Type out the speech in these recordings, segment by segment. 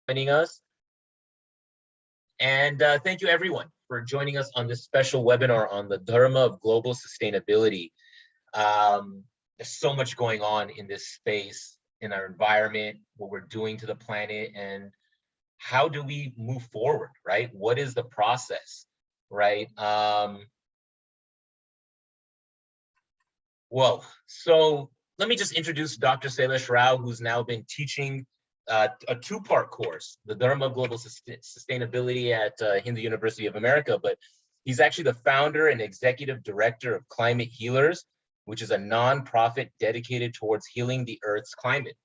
joining us. And thank you everyone for joining us on this special webinar on the Dharma of Global Sustainability. There's so much going on in this space, in our environment, what we're doing to the planet, and how do we move forward, right? What is the process, right? Well, so let me just introduce Dr. Sailesh Rao, who's now been teaching a two-part course, the Dharma of Global Sustainability at Hindu University of America, but he's actually the founder and executive director of Climate Healers, which is a nonprofit dedicated towards healing the Earth's climate.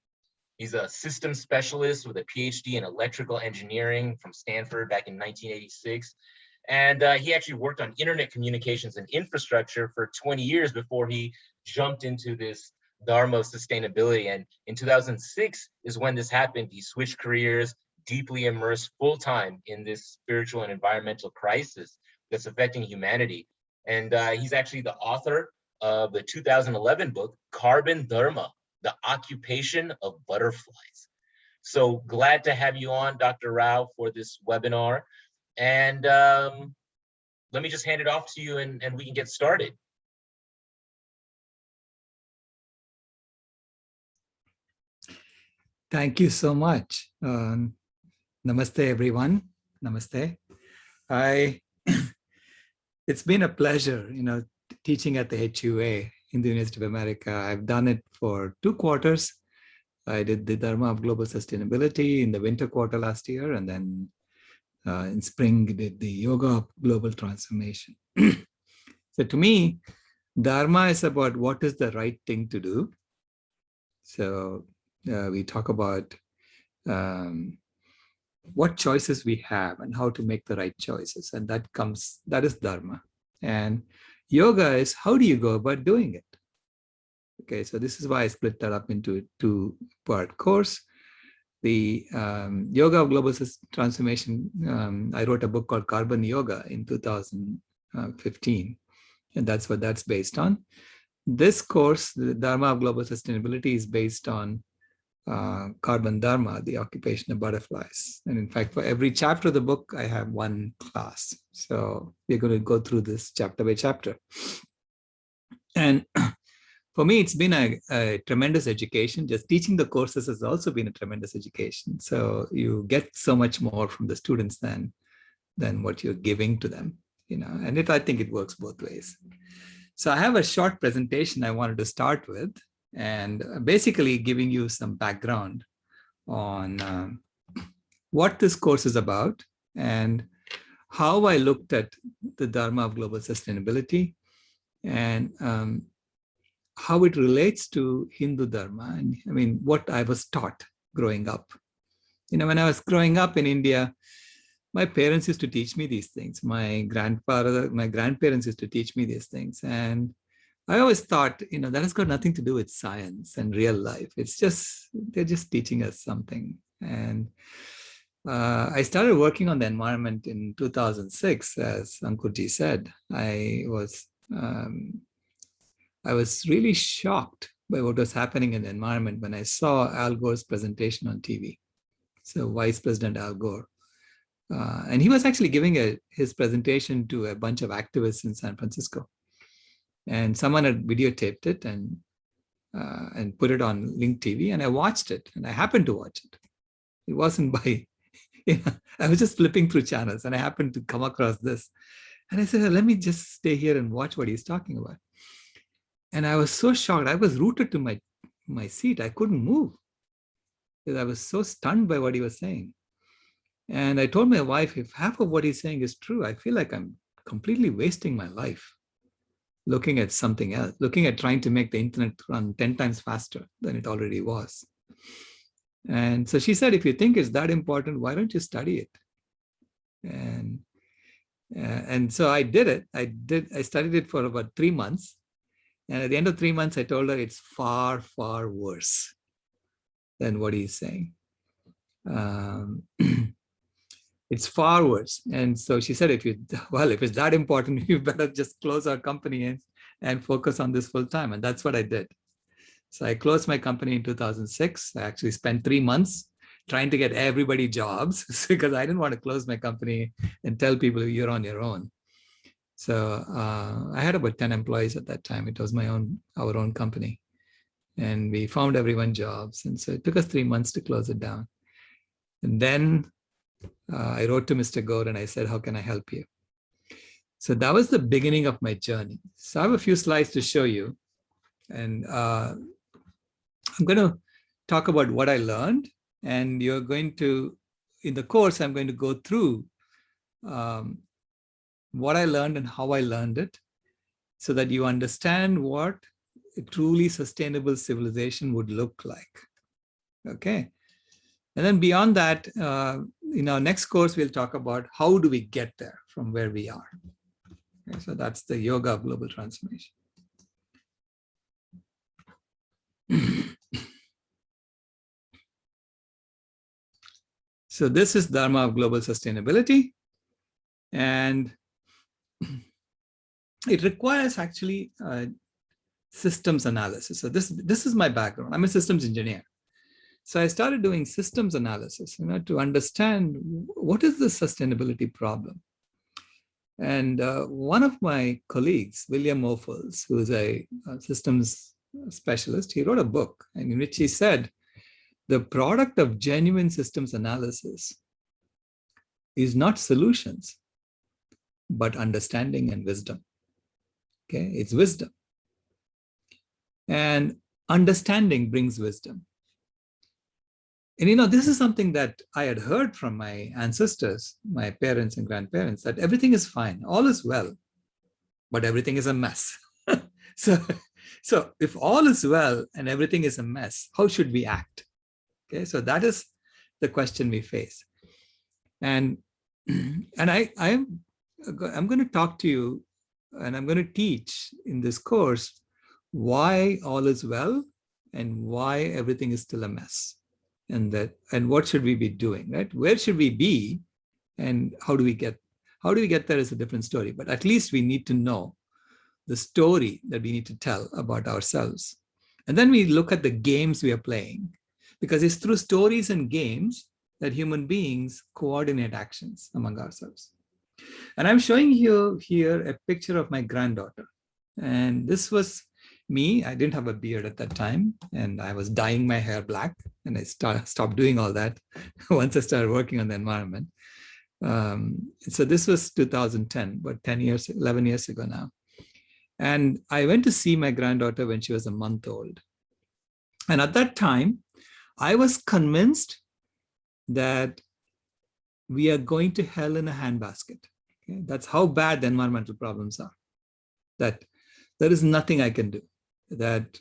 He's a systems specialist with a PhD in electrical engineering from Stanford back in 1986. And he actually worked on internet communications and infrastructure for 20 years before he jumped into this Dharma of sustainability. And in 2006 is when this happened. He switched careers, deeply immersed full-time in this spiritual and environmental crisis that's affecting humanity. And he's actually the author of the 2011 book, Carbon Dharma, The Occupation of Butterflies. So glad to have you on, Dr. Rao, for this webinar. And let me just hand it off to you and we can get started. Thank you so much. Namaste, everyone. Namaste. It's been a pleasure, teaching at the HUA in the University of America. I've done it for 2 quarters. I did the Dharma of Global Sustainability in the winter quarter last year, and then in spring did the Yoga of Global Transformation. So to me, Dharma is about what is the right thing to do. So we talk about what choices we have and how to make the right choices. And that is Dharma. And yoga is how do you go about doing it? Okay, so this is why I split that up into a 2-part course. The Yoga of Global Transformation, I wrote a book called Carbon Yoga in 2015, and that's what that's based on. This course, the Dharma of Global Sustainability, is based on Carbon Dharma, the occupation of butterflies. And in fact, for every chapter of the book, I have 1 class. So we're going to go through this chapter by chapter. And for me, it's been a tremendous education. Just teaching the courses has also been a tremendous education. So you get so much more from the students than what you're giving to them, and I think it works both ways. So I have a short presentation I wanted to start with, and basically giving you some background on what this course is about and how I looked at the Dharma of Global Sustainability and how it relates to Hindu Dharma, and what I was taught growing up. When I was growing up in India, my parents used to teach me these things. My grandparents used to teach me these things. And I always thought, that has got nothing to do with science and real life. They're just teaching us something. And I started working on the environment in 2006, as Ankurji said. I was really shocked by what was happening in the environment when I saw Al Gore's presentation on TV. So Vice President Al Gore. And he was actually giving his presentation to a bunch of activists in San Francisco. And someone had videotaped it and put it on Link TV, and I watched it, and I happened to watch it. It wasn't by, I was just flipping through channels, and I happened to come across this. And I said, let me just stay here and watch what he's talking about. And I was so shocked. I was rooted to my seat. I couldn't move because I was so stunned by what he was saying. And I told my wife, if half of what he's saying is true, I feel like I'm completely wasting my life looking at something else, looking at trying to make the internet run 10 times faster than it already was. And so she said, if you think it's that important, why don't you study it? And so I did it. I studied it for about 3 months. And at the end of 3 months, I told her it's far, far worse than what he's saying. It's far worse. And so she said, if it's that important, you better just close our company and focus on this full time. And that's what I did. So I closed my company in 2006. I actually spent 3 months trying to get everybody jobs because I didn't want to close my company and tell people you're on your own. So I had about 10 employees at that time. It was our own company. And we found everyone jobs. And so it took us 3 months to close it down. And then I wrote to Mr. Gore and I said, how can I help you? So that was the beginning of my journey. So I have a few slides to show you. And I'm going to talk about what I learned. And you're going to, in the course, I'm going to go through what I learned and how I learned it so that you understand what a truly sustainable civilization would look like. Okay. And then beyond that, in our next course, we'll talk about how do we get there from where we are. Okay, so that's the yoga of global transformation. So this is Dharma of Global Sustainability. And it requires actually systems analysis. So this is my background. I'm a systems engineer. So I started doing systems analysis, to understand what is the sustainability problem. And one of my colleagues, William Ophuls, who is a systems specialist, he wrote a book in which he said, the product of genuine systems analysis is not solutions, but understanding and wisdom. Okay, it's wisdom. And understanding brings wisdom. And this is something that I had heard from my ancestors, my parents and grandparents, that everything is fine, all is well, but everything is a mess. So if all is well and everything is a mess, how should we act? Okay, so that is the question we face. And I'm going to talk to you and I'm going to teach in this course why all is well and why everything is still a mess. And what should we be doing, right? Where should we be and how do we get there is a different story, but at least we need to know the story that we need to tell about ourselves. And then we look at the games we are playing, because it's through stories and games that human beings coordinate actions among ourselves. And I'm showing you here a picture of my granddaughter. And this was me. I didn't have a beard at that time, and I was dyeing my hair black, and I stopped doing all that once I started working on the environment. So this was 2010, but 11 years ago now. And I went to see my granddaughter when she was a month old. And at that time, I was convinced that we are going to hell in a handbasket. Okay? That's how bad the environmental problems are. That there is nothing I can do. That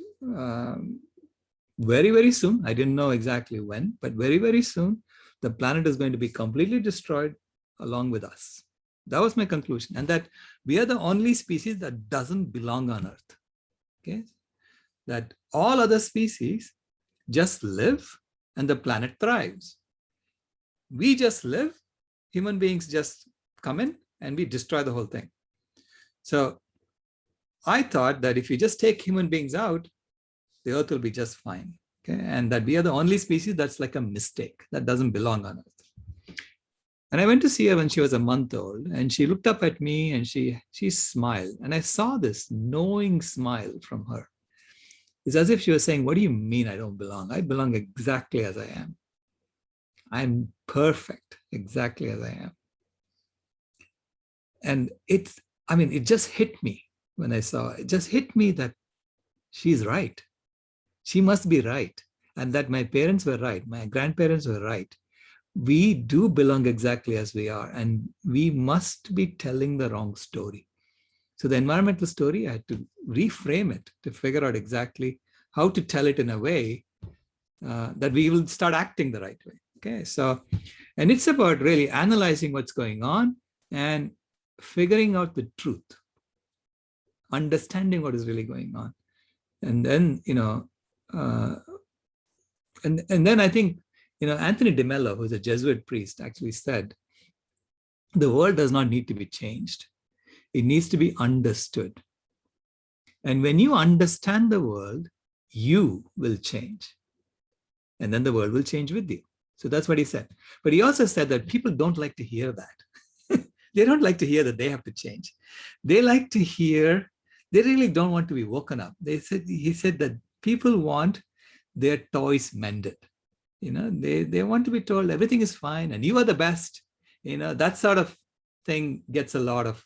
very, very soon, I didn't know exactly when, but very, very soon, the planet is going to be completely destroyed along with us. That was my conclusion. And that we are the only species that doesn't belong on Earth. Okay? That all other species just live and the planet thrives. We just live, human beings just come in and we destroy the whole thing. So I thought that if you just take human beings out, the Earth will be just fine. Okay? And that we are the only species that's like a mistake that doesn't belong on Earth. And I went to see her when she was a month old, and she looked up at me and she smiled. And I saw this knowing smile from her. It's as if she was saying, what do you mean I don't belong? I belong exactly as I am. I'm perfect exactly as I am. And it just hit me when I saw it. It just hit me that she's right. She must be right. And that my parents were right. My grandparents were right. We do belong exactly as we are, and we must be telling the wrong story. So the environmental story, I had to reframe it to figure out exactly how to tell it in a way that we will start acting the right way. Okay, so, and it's about really analyzing what's going on and figuring out the truth, understanding what is really going on. And then, and then I think, Anthony de Mello, who's a Jesuit priest, actually said, the world does not need to be changed. It needs to be understood. And when you understand the world, you will change. And then the world will change with you. So that's what he said. But he also said that people don't like to hear that. They don't like to hear that they have to change. They like to hear, they really don't want to be woken up. He said that people want their toys mended. They want to be told everything is fine and you are the best. That sort of thing gets a lot of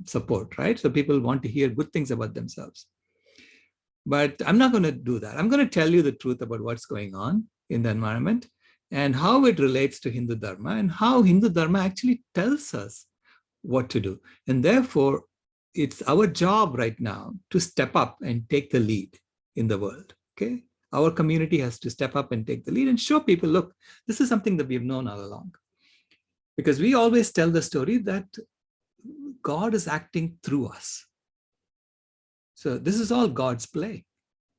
support, right? So people want to hear good things about themselves. But I'm not going to do that. I'm going to tell you the truth about what's going on in the environment and how it relates to Hindu Dharma and how Hindu Dharma actually tells us what to do. And therefore, it's our job right now to step up and take the lead in the world, okay? Our community has to step up and take the lead and show people, look, this is something that we've known all along. Because we always tell the story that God is acting through us. So this is all God's play.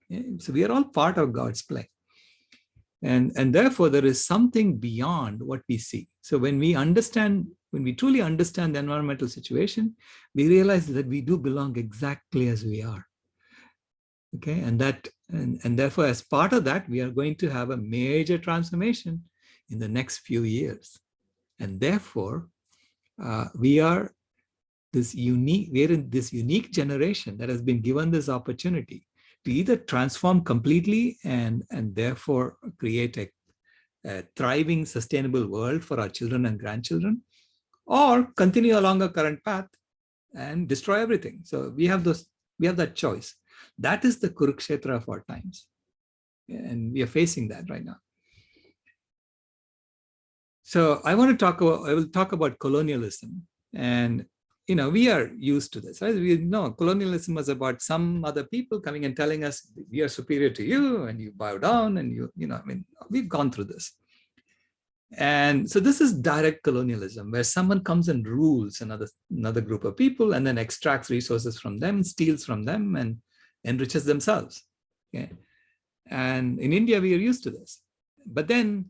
Yeah? So we are all part of God's play. And therefore, there is something beyond what we see. So when we truly understand the environmental situation, we realize that we do belong exactly as we are. Okay, and therefore, as part of that, we are going to have a major transformation in the next few years. And therefore, we're in this unique generation that has been given this opportunity to either transform completely and therefore create a thriving, sustainable world for our children and grandchildren, or continue along a current path and destroy everything. So we have that choice. That is the Kurukshetra of our times. And we are facing that right now. So I will talk about colonialism. And, we are used to this, right? We know colonialism was about some other people coming and telling us we are superior to you and you bow down and we've gone through this. And so this is direct colonialism, where someone comes and rules another group of people and then extracts resources from them, steals from them and enriches themselves. Okay? And in India, we are used to this. But then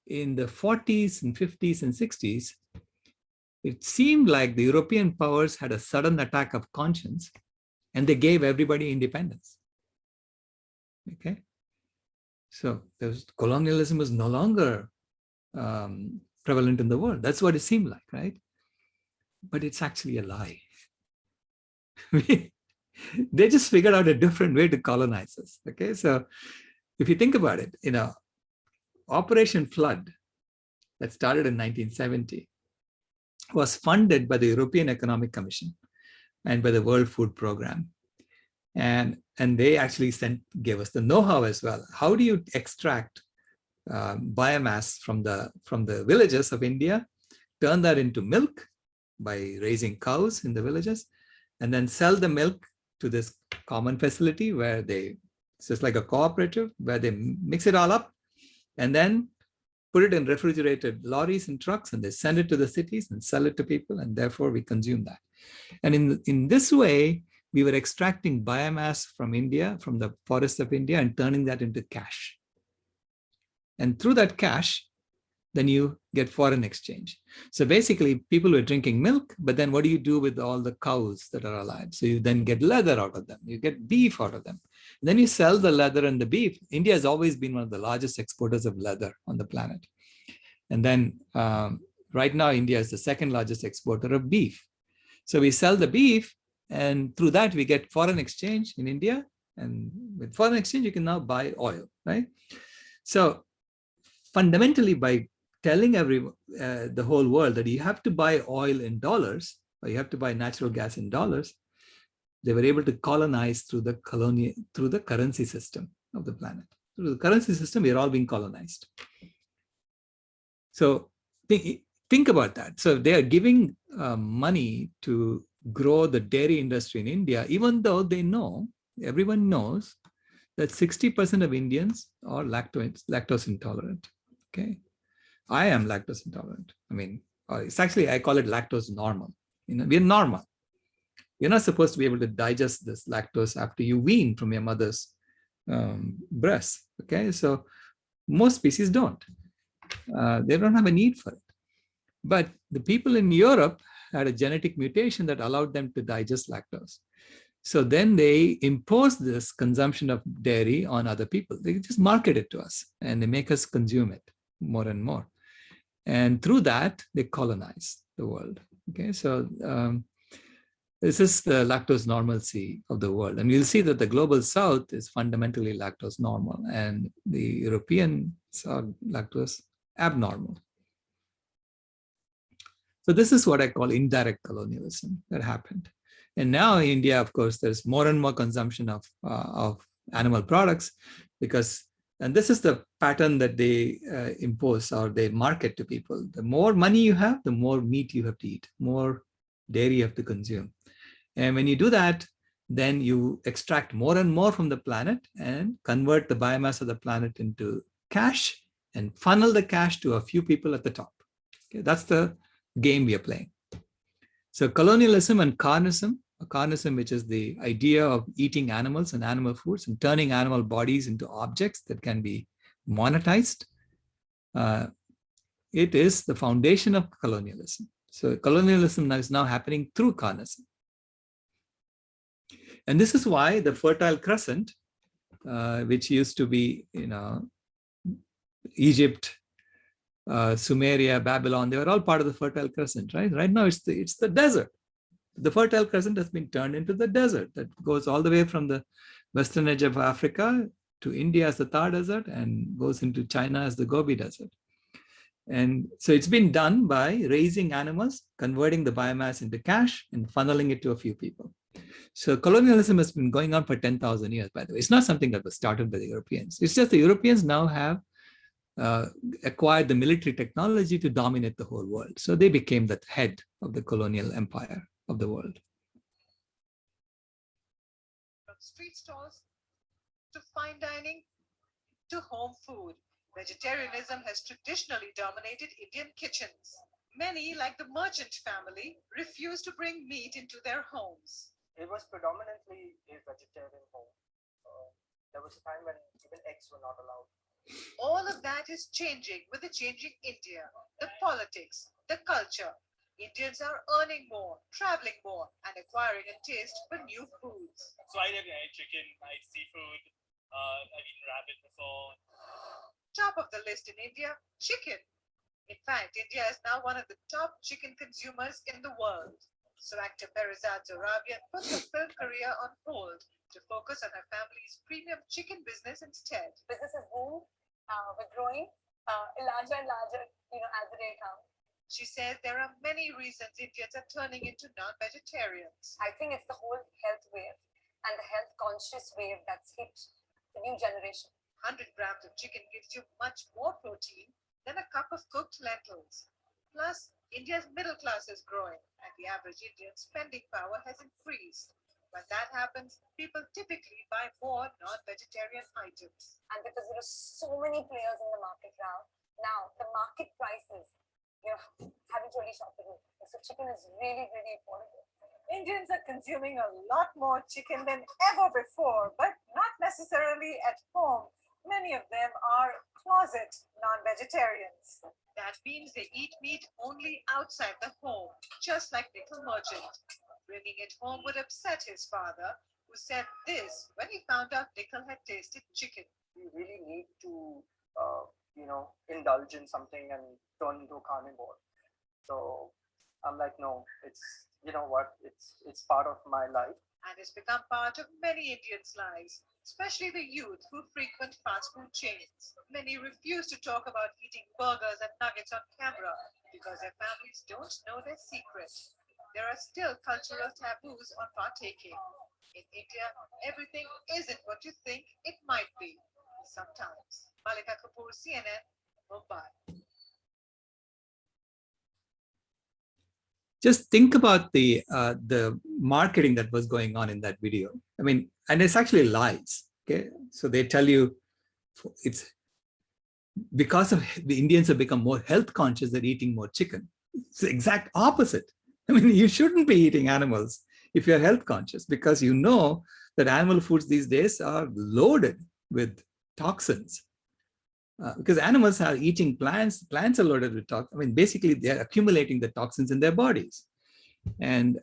in the 40s and 50s and 60s, it seemed like the European powers had a sudden attack of conscience and they gave everybody independence. Okay? So colonialism is no longer prevalent in the world. That's what it seemed like, right? But it's actually a lie. They just figured out a different way to colonize us. Okay, so if you think about it, Operation Flood that started in 1970 was funded by the European Economic Commission and by the World Food Program. And they actually gave us the know-how as well. How do you extract biomass from the villages of India, turn that into milk by raising cows in the villages, and then sell the milk to this common facility where it's just like a cooperative where they mix it all up and then put it in refrigerated lorries and trucks, and they send it to the cities and sell it to people, and therefore we consume that. And in this way, we were extracting biomass from India, from the forests of India, and turning that into cash. And through that cash, then you get foreign exchange. So basically, people were drinking milk, but then what do you do with all the cows that are alive? So you then get leather out of them. You get beef out of them. And then you sell the leather and the beef. India has always been one of the largest exporters of leather on the planet. And then right now, India is the second largest exporter of beef. So we sell the beef, and through that, we get foreign exchange in India. And with foreign exchange, you can now buy oil, right? So fundamentally, by telling the whole world that you have to buy oil in dollars, or you have to buy natural gas in dollars, they were able to colonize through the currency system of the planet. Through the currency system, we are all being colonized. So think about that. So they are giving money to grow the dairy industry in India, even though everyone knows that 60% of Indians are lactose intolerant. Okay. I am lactose intolerant. It's actually, I call it lactose normal. We're normal. You're not supposed to be able to digest this lactose after you wean from your mother's breast. Okay, so most species don't. They don't have a need for it. But the people in Europe had a genetic mutation that allowed them to digest lactose. So then they impose this consumption of dairy on other people. They just market it to us and they make us consume it. more and more. And through that, they colonize the world. Okay, so this is the lactose normalcy of the world. And you'll see that the global south is fundamentally lactose normal, and the Europeans are lactose abnormal. So this is what I call indirect colonialism that happened. And now in India, of course, there's more and more consumption of animal products because, and this is the pattern that they impose or they market to people. The more money you have, the more meat you have to eat, more dairy you have to consume. And when you do that, then you extract more and more from the planet and convert the biomass of the planet into cash and funnel the cash to a few people at the top. Okay, that's the game we are playing. So colonialism and carnism, which is the idea of eating animals and animal foods and turning animal bodies into objects that can be monetized. It is the foundation of colonialism. So colonialism is now happening through carnism. And this is why the Fertile Crescent, which used to be, Egypt, Sumeria, Babylon, they were all part of the Fertile Crescent, right? Right now it's the desert. The Fertile Crescent has been turned into the desert that goes all the way from the western edge of Africa to India as the Thar Desert and goes into China as the Gobi Desert. And so it's been done by raising animals, converting the biomass into cash and funneling it to a few people. So colonialism has been going on for 10,000 years, by the way. It's not something that was started by the Europeans. It's just the Europeans now have acquired the military technology to dominate the whole world. So they became the head of the colonial empire of the world. From street stalls to fine dining to home food, vegetarianism has traditionally dominated Indian kitchens. Many, like the merchant family, refuse to bring meat into their homes. It was predominantly a vegetarian home. There was a time when even eggs were not allowed. All of that is changing with the changing India, the politics, the culture. Indians are earning more, traveling more, and acquiring a taste for new foods. So I eat chicken, I eat seafood, I've eaten rabbit before. Top of the list in India, chicken. In fact, India is now one of the top chicken consumers in the world. So actor Perizad Zorabian put her film career on hold to focus on her family's premium chicken business instead. Business is boom. We're growing larger and larger, as the day comes. She says there are many reasons Indians are turning into non-vegetarians. I think it's the whole health wave and the health conscious wave that's hit the new generation. 100 grams of chicken gives you much more protein than a cup of cooked lentils. Plus, India's middle class is growing and the average Indian spending power has increased. When that happens, people typically buy more non-vegetarian items. And because there are so many players in the market now the market prices, haven't really shot the roof. So chicken is really, really affordable. Indians are consuming a lot more chicken than ever before, but not necessarily at home. Many of them are closet non-vegetarians. That means they eat meat only outside the home, just like Nickel Merchant. Bringing it home would upset his father, who said this when he found out Nickel had tasted chicken. We really need to, indulge in something and turn into a carnivore. So I'm like, no, it's, it's part of my life. And has become part of many Indians' lives, especially the youth who frequent fast food chains. Many refuse to talk about eating burgers and nuggets on camera because their families don't know their secret. There are still cultural taboos on partaking. In India, everything isn't what you think it might be. Sometimes. Malika Kapoor, CNN, Mumbai. Just think about the marketing that was going on in that video. I mean, and it's actually lies. Okay, so they tell you it's because of the Indians have become more health conscious, they're eating more chicken. It's the exact opposite. I mean, you shouldn't be eating animals if you're health conscious, because you know that animal foods these days are loaded with toxins. Because animals are eating plants are loaded with toxins. I mean, basically, they're accumulating the toxins in their bodies. And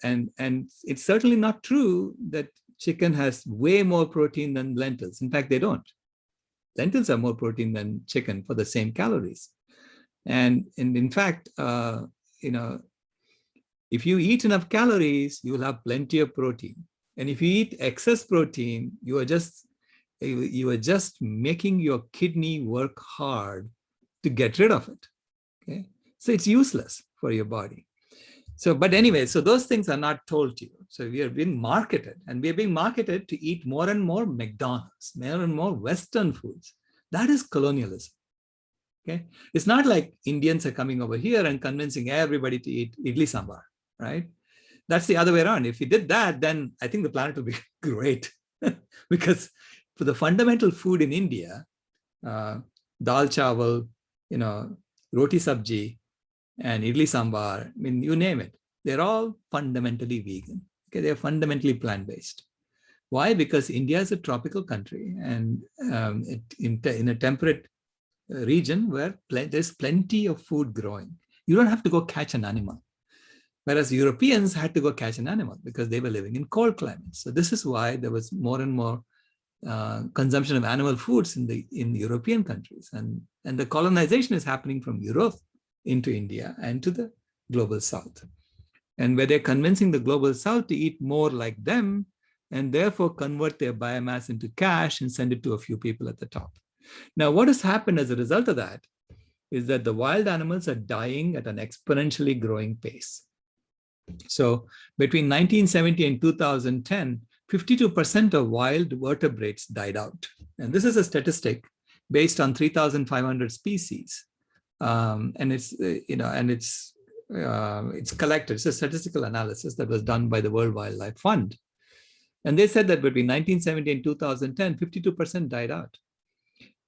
it's certainly not true that chicken has way more protein than lentils. In fact, they don't. Lentils are more protein than chicken for the same calories. And in fact, if you eat enough calories, you will have plenty of protein. And if you eat excess protein, you are just making your kidney work hard to get rid of it. Okay, so it's useless for your body. So, but anyway, so those things are not told to you. So we are being marketed, and we are being marketed to eat more and more McDonald's, more and more Western foods. That is colonialism. Okay, it's not like Indians are coming over here and convincing everybody to eat idli sambar, right? That's the other way around. If we did that, then I think the planet will be great. Because for the fundamental food in India, dal chawal, roti sabji, and idli sambar, I mean, you name it, they're all fundamentally vegan. Okay, they're fundamentally plant-based. Why? Because India is a tropical country, and in a temperate region where there's plenty of food growing. You don't have to go catch an animal. Whereas Europeans had to go catch an animal because they were living in cold climates. So this is why there was more and more consumption of animal foods in European countries. And the colonization is happening from Europe into India and to the global south. And where they're convincing the global south to eat more like them, and therefore convert their biomass into cash and send it to a few people at the top. Now, what has happened as a result of that is that the wild animals are dying at an exponentially growing pace. So between 1970 and 2010, 52% of wild vertebrates died out. And this is a statistic based on 3,500 species. And it's collected. It's a statistical analysis that was done by the World Wildlife Fund. And they said that between 1970 and 2010, 52% died out.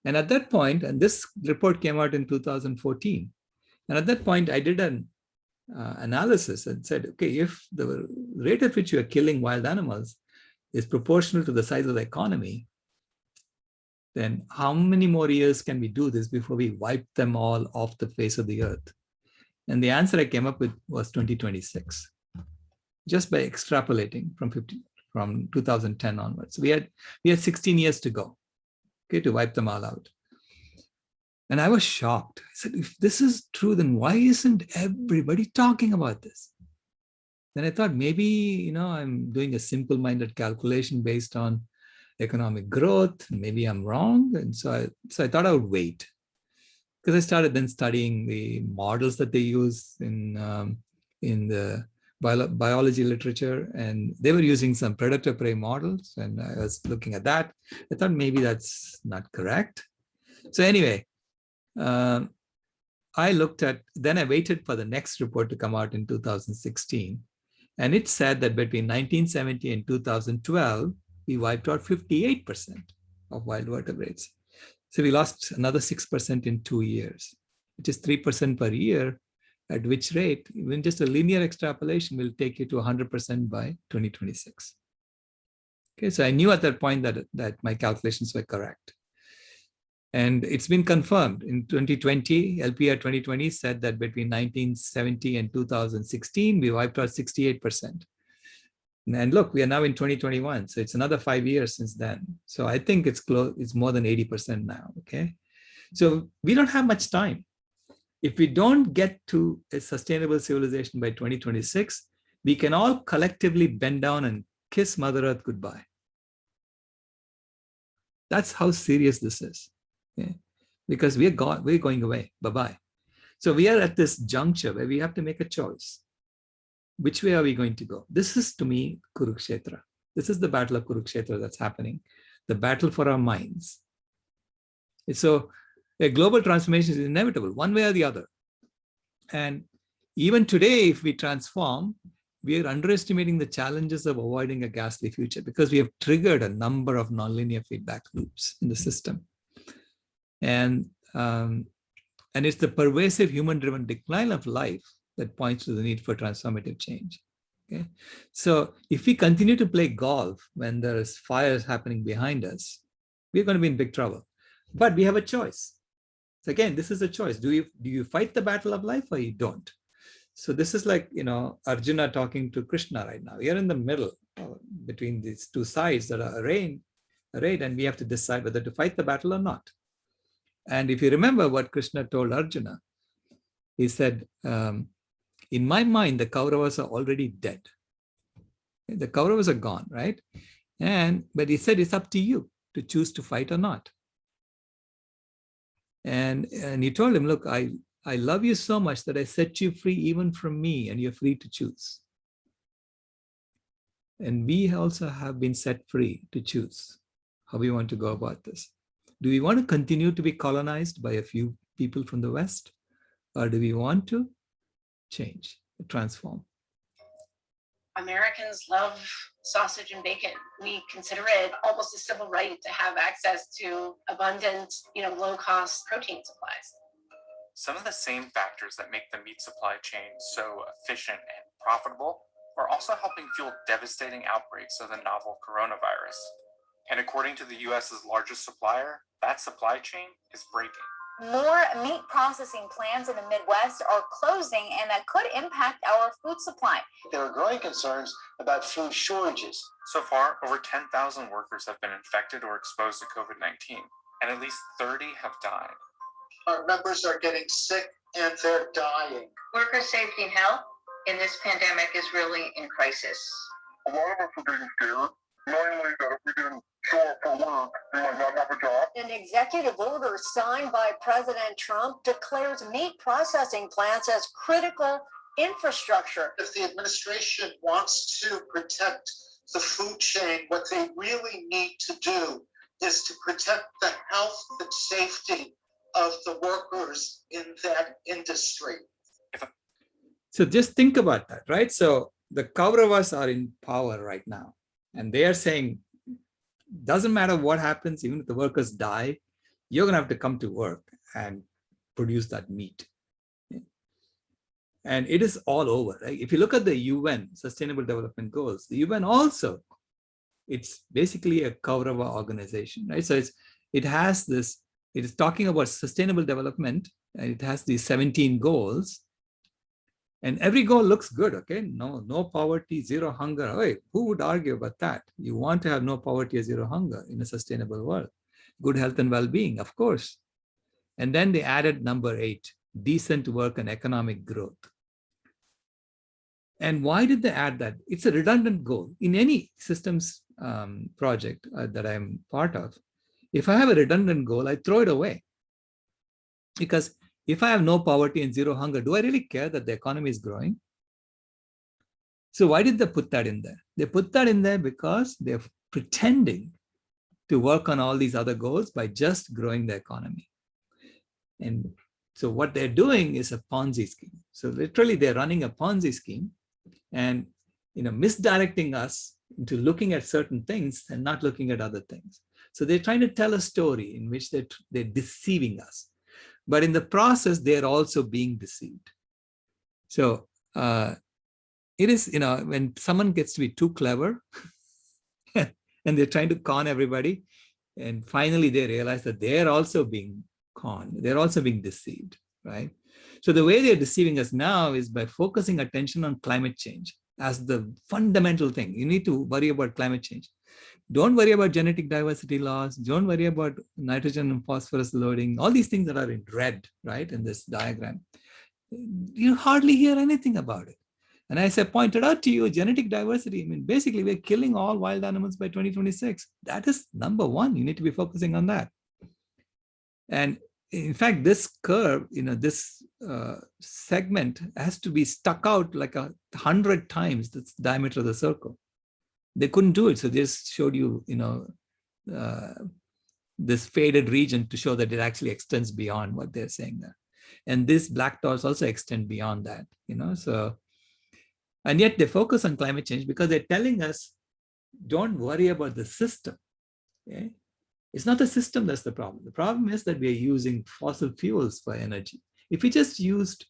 And at that point, and this report came out in 2014, and at that point, I did an analysis and said, okay, if the rate at which you are killing wild animals is proportional to the size of the economy, then how many more years can we do this before we wipe them all off the face of the earth? And the answer I came up with was 2026, just by extrapolating from 2010 onwards. We had 16 years to go, okay, to wipe them all out. And I was shocked. I said, if this is true, then why isn't everybody talking about this? Then I thought maybe, I'm doing a simple-minded calculation based on economic growth. Maybe I'm wrong. And so I thought I would wait. Because I started then studying the models that they use in the biology literature, and they were using some predator-prey models, and I was looking at that. I thought maybe that's not correct. So anyway, then I waited for the next report to come out in 2016, and it said that between 1970 and 2012, we wiped out 58% of wild vertebrates. So we lost another 6% in 2 years, which is 3% per year, at which rate, even just a linear extrapolation will take you to 100% by 2026. Okay, so I knew at that point that my calculations were correct. And it's been confirmed. In 2020, LPR 2020 said that between 1970 and 2016, we wiped out 68%. And look, we are now in 2021, so it's another 5 years since then. So I think it's more than 80% now, okay? So we don't have much time. If we don't get to a sustainable civilization by 2026, we can all collectively bend down and kiss Mother Earth goodbye. That's how serious this is, okay? Because we're going away, bye-bye. So we are at this juncture where we have to make a choice. Which way are we going to go? This is, to me, Kurukshetra. This is the battle of Kurukshetra that's happening, the battle for our minds. So a global transformation is inevitable, one way or the other. And even today, if we transform, we are underestimating the challenges of avoiding a ghastly future because we have triggered a number of nonlinear feedback loops in the system. And it's the pervasive human-driven decline of life that points to the need for transformative change. Okay, so if we continue to play golf when there's fires happening behind us, we're going to be in big trouble. But we have a choice. So again, this is a choice. Do you fight the battle of life or you don't? So this is like, Arjuna talking to Krishna right now. You're in the middle between these two sides that are arrayed, and we have to decide whether to fight the battle or not. And if you remember what Krishna told Arjuna, He said, in my mind, the Kauravas are already dead. The Kauravas are gone, right? But he said, it's up to you to choose to fight or not. And he told him, look, I love you so much that I set you free even from me, and you're free to choose. And we also have been set free to choose how we want to go about this. Do we want to continue to be colonized by a few people from the West? Or do we want to change, transform? Americans love sausage and bacon. We consider it almost a civil right to have access to abundant, low-cost protein supplies. Some of the same factors that make the meat supply chain so efficient and profitable are also helping fuel devastating outbreaks of the novel coronavirus. And according to the US's largest supplier, that supply chain is breaking. More meat processing plants in the Midwest are closing, and that could impact our food supply. There are growing concerns about food shortages. So far, over 10,000 workers have been infected or exposed to COVID-19, and at least 30 have died. Our members are getting sick and they're dying. Worker safety and health in this pandemic is really in crisis. A lot of us are getting scared, mainly that if we didn't show up for work, we might not have a job. An executive order signed by President Trump declares meat processing plants as critical infrastructure. If the administration wants to protect the food chain, what they really need to do is to protect the health and safety of the workers in that industry. So just think about that, right? So the Kauravas are in power right now, and they are saying, doesn't matter what happens, even if the workers die, you're going to have to come to work and produce that meat. And it is all over, right? If you look at the UN Sustainable Development Goals, the UN also, it's basically a Kaurava organization, right? So it has this, it is talking about sustainable development, and it has these 17 goals. And every goal looks good, okay? No poverty, zero hunger. Hey, who would argue about that? You want to have no poverty or zero hunger in a sustainable world. Good health and well-being, of course. And then they added number 8, decent work and economic growth. And why did they add that? It's a redundant goal. In any systems project that I'm part of, if I have a redundant goal, I throw it away. Because if I have no poverty and zero hunger, do I really care that the economy is growing? So why did they put that in there? They put that in there because they're pretending to work on all these other goals by just growing the economy. And so what they're doing is a Ponzi scheme. So literally they're running a Ponzi scheme and misdirecting us into looking at certain things and not looking at other things. So they're trying to tell a story in which they're deceiving us. But in the process, they're also being deceived. So it is, when someone gets to be too clever and they're trying to con everybody, and finally they realize that they're also being conned, they're also being deceived, right? So the way they're deceiving us now is by focusing attention on climate change as the fundamental thing. You need to worry about climate change. Don't worry about genetic diversity loss. Don't worry about nitrogen and phosphorus loading, all these things that are in red, right, in this diagram. You hardly hear anything about it. And as I pointed out to you, genetic diversity, basically we're killing all wild animals by 2026. That is number one. You need to be focusing on that. And in fact, this curve, this segment has to be stuck out like 100 times the diameter of the circle. They couldn't do it. So they just showed you, this faded region to show that it actually extends beyond what they're saying there. And these black dots also extend beyond that, so, and yet they focus on climate change because they're telling us, don't worry about the system. Okay? It's not the system that's the problem. The problem is that we are using fossil fuels for energy. If we just used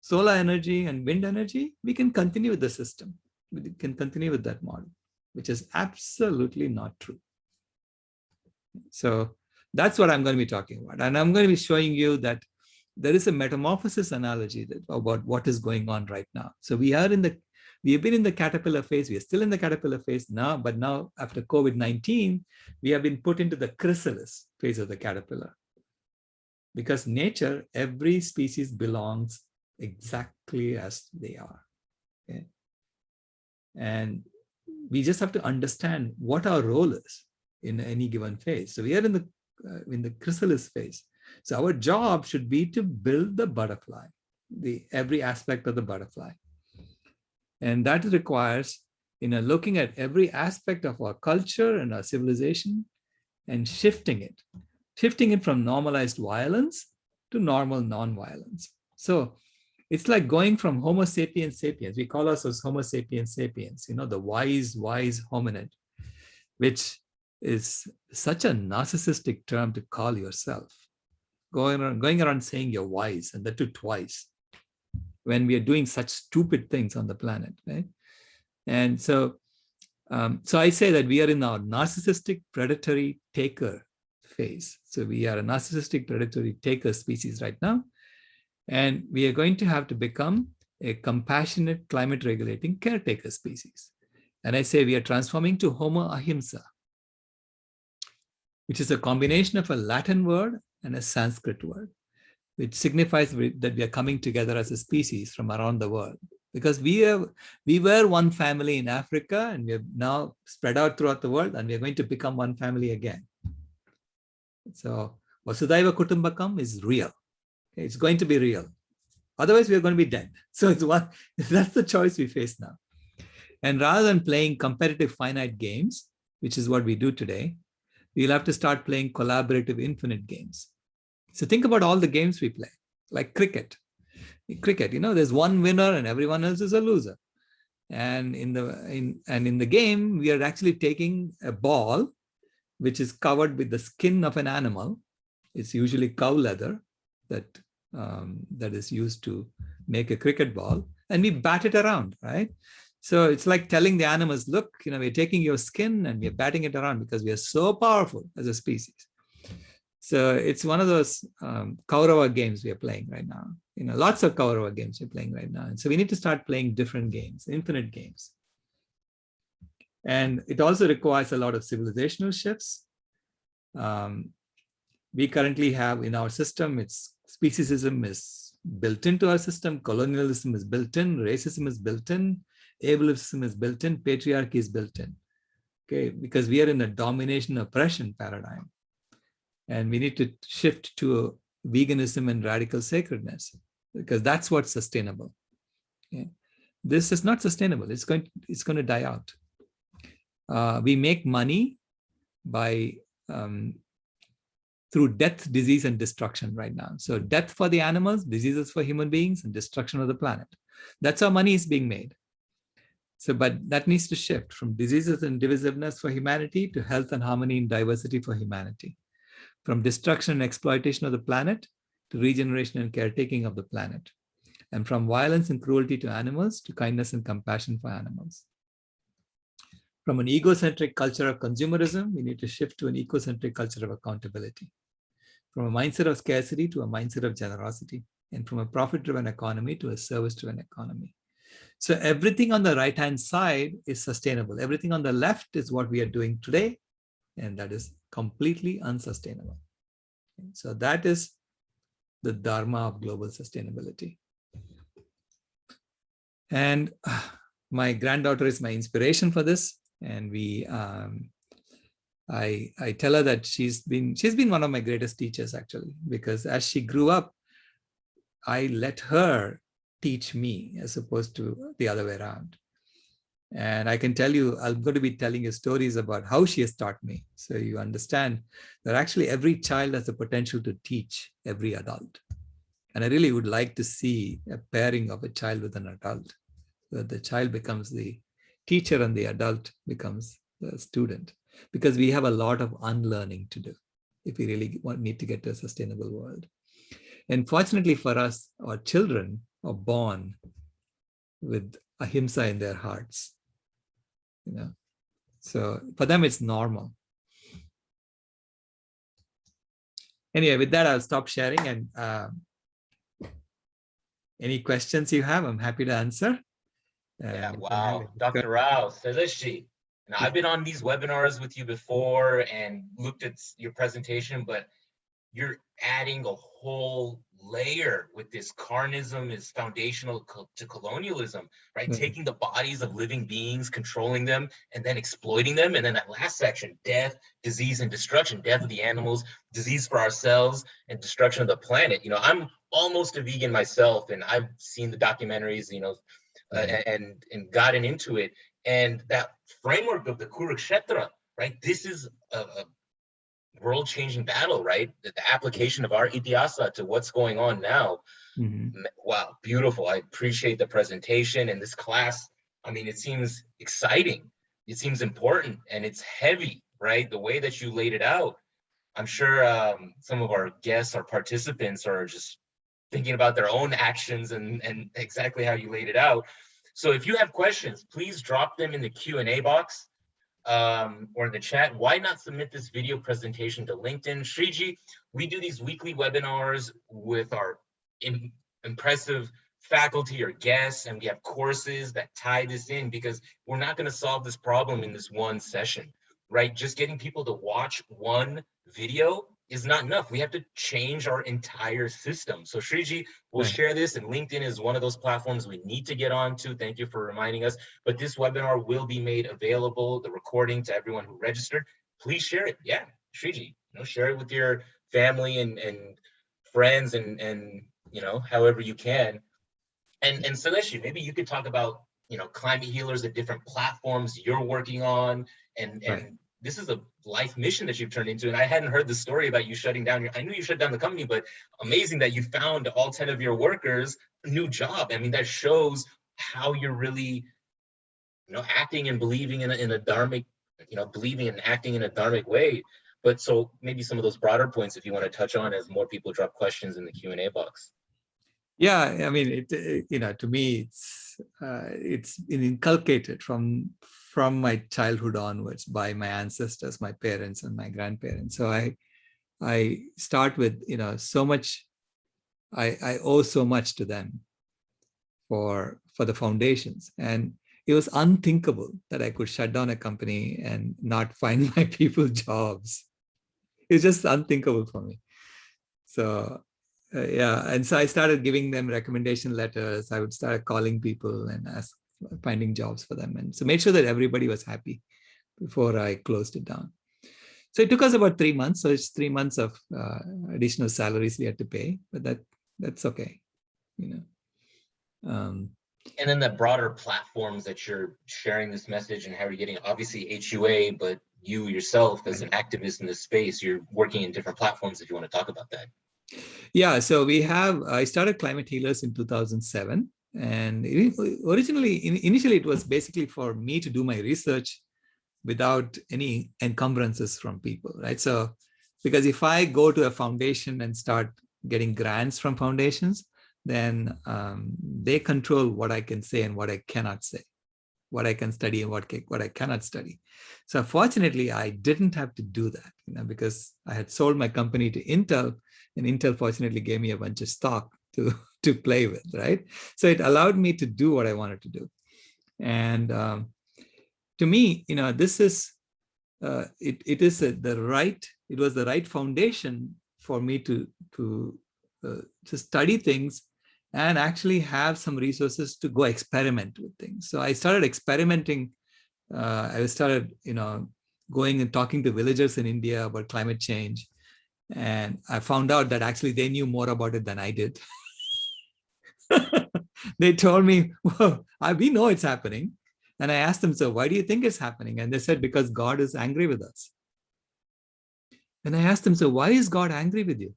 solar energy and wind energy, we can continue with the system. We can continue with that model, which is absolutely not true. So that's what I'm going to be talking about. And I'm going to be showing you that there is a metamorphosis analogy about what is going on right now. So we have been in the caterpillar phase. We are still in the caterpillar phase now, but now after COVID-19, we have been put into the chrysalis phase of the caterpillar. Because nature, every species belongs exactly as they are. Okay? And we just have to understand what our role is in any given phase. So we are in the chrysalis phase. So our job should be to build the butterfly, every aspect of the butterfly. And that requires, looking at every aspect of our culture and our civilization and shifting it from normalized violence to normal non-violence. So it's like going from Homo sapiens sapiens. We call ourselves Homo sapiens sapiens, the wise hominid, which is such a narcissistic term to call yourself. Going around saying you're wise, and that too twice, when we are doing such stupid things on the planet, right? And so I say that we are in our narcissistic predatory taker phase. So we are a narcissistic predatory taker species right now. And we are going to have to become a compassionate climate regulating caretaker species. And I say we are transforming to Homo ahimsa, which is a combination of a Latin word and a Sanskrit word, which signifies that we are coming together as a species from around the world. Because we were one family in Africa, and we have now spread out throughout the world, and we are going to become one family again. So Vasudhaiva Kutumbakam is real. It's going to be real. Otherwise, we are going to be dead. So that's the choice we face now. And rather than playing competitive finite games, which is what we do today, we'll have to start playing collaborative infinite games. So think about all the games we play, like cricket. Cricket, there's one winner and everyone else is a loser. And in the game, we are actually taking a ball, which is covered with the skin of an animal. It's usually cow leather that is used to make a cricket ball, and we bat it around, right? So it's like telling the animals, look, we're taking your skin and we're batting it around because we are so powerful as a species. So it's one of those Kaurava games we are playing right now. Lots of Kaurava games we're playing right now. And so we need to start playing different games, infinite games. And it also requires a lot of civilizational shifts. We currently have in our system, speciesism is built into our system, colonialism is built in, racism is built in, ableism is built in, patriarchy is built in. Okay, because we are in a domination oppression paradigm. And we need to shift to veganism and radical sacredness, because that's what's sustainable. Okay? This is not sustainable. It's going to die out. We make money by through death, disease, and destruction right now. So death for the animals, diseases for human beings, and destruction of the planet. That's how money is being made. So, but that needs to shift from diseases and divisiveness for humanity to health and harmony and diversity for humanity. From destruction and exploitation of the planet to regeneration and caretaking of the planet. And from violence and cruelty to animals to kindness and compassion for animals. From an egocentric culture of consumerism, we need to shift to an ecocentric culture of accountability. From a mindset of scarcity to a mindset of generosity. And from a profit-driven economy to a service-driven economy. So everything on the right-hand side is sustainable. Everything on the left is what we are doing today, and that is completely unsustainable. So that is the Dharma of global sustainability. And my granddaughter is my inspiration for this. And I tell her that she's been one of my greatest teachers, actually, because as she grew up, I let her teach me as opposed to the other way around. And I can tell you, I'm going to be telling you stories about how she has taught me. So you understand that actually every child has the potential to teach every adult. And I really would like to see a pairing of a child with an adult, so that the child becomes the teacher and the adult becomes the student, because we have a lot of unlearning to do if we really need to get to a sustainable world. And fortunately for us, our children are born with ahimsa in their hearts. So for them, it's normal. Anyway, with that, I'll stop sharing. And any questions you have, I'm happy to answer. Yeah, wow. Dr. Rao, Sailesh, now I've been on these webinars with you before and looked at your presentation, but you're adding a whole layer with this carnism is foundational to colonialism, right? Taking the bodies of living beings, controlling them, and then exploiting them. And then that last section, death, disease, and destruction, death of the animals, disease for ourselves, and destruction of the planet. You know, I'm almost a vegan myself, and I've seen the documentaries, you know, and gotten into it. And that framework of the Kurukshetra, right? This is a world-changing battle, right? The application of our Ityasa to what's going on now. Wow, beautiful. I appreciate the presentation and this class. I mean, it seems exciting. It seems important, and it's heavy, right? The way that you laid it out. I'm sure some of our guests, our participants are just thinking about their own actions and exactly how you laid it out. So if you have questions, please drop them in the Q&A box. Or in the chat. Why not submit this video presentation to LinkedIn? Shriji, we do these weekly webinars with our impressive faculty or guests, and we have courses that tie this in, because we're not going to solve this problem in this one session, right? Just getting people to watch one video is not enough. We have to change our entire system. So Shriji, we'll share this, and LinkedIn is one of those platforms we need to get onto. Thank you for reminding us. But this webinar will be made available, the recording, to everyone who registered. Please share it. Yeah, Shriji, you know, share it with your family and friends and you know, however you can. And Sailesh, maybe you could talk about, you know, climate healers at different platforms you're working on, and this is a life mission that you've turned into. And I hadn't heard the story about you shutting down I knew you shut down the company, but amazing that you found all 10 of your workers a new job. I mean, that shows how you're really, you know, acting and believing in a dharmic, you know, believing and acting in a dharmic way. But so maybe some of those broader points, if you want to touch on, as more people drop questions in the Q&A box. Yeah, I mean, you know, to me, it's been inculcated from my childhood onwards by my ancestors, my parents and my grandparents. So I start with, you know, so much, I owe so much to them for the foundations. And it was unthinkable that I could shut down a company and not find my people jobs. It's just unthinkable for me. So yeah, and so I started giving them recommendation letters. I would start calling people and finding jobs for them, and so made sure that everybody was happy before I closed it down. So it took us about 3 months. So it's 3 months of additional salaries we had to pay, but that's okay, you know. And then the broader platforms that you're sharing this message and how you're getting, obviously HUA, but you yourself as an activist in this space, you're working in different platforms, if you want to talk about that. Yeah, so I started Climate Healers in 2007. And initially it was basically for me to do my research without any encumbrances from people, right? So, because if I go to a foundation and start getting grants from foundations, then they control what I can say and what I cannot say, what I can study and what I cannot study. So fortunately, I didn't have to do that, you know, because I had sold my company to Intel, and Intel fortunately gave me a bunch of stock to play with, right? So it allowed me to do what I wanted to do. And to me, you know, this is, it was the right foundation for me to study things and actually have some resources to go experiment with things. So I started experimenting. I started, you know, going and talking to villagers in India about climate change. And I found out that actually they knew more about it than I did. They told me, well, we know it's happening. And I asked them, so why do you think it's happening? And they said, because God is angry with us. And I asked them, so why is God angry with you?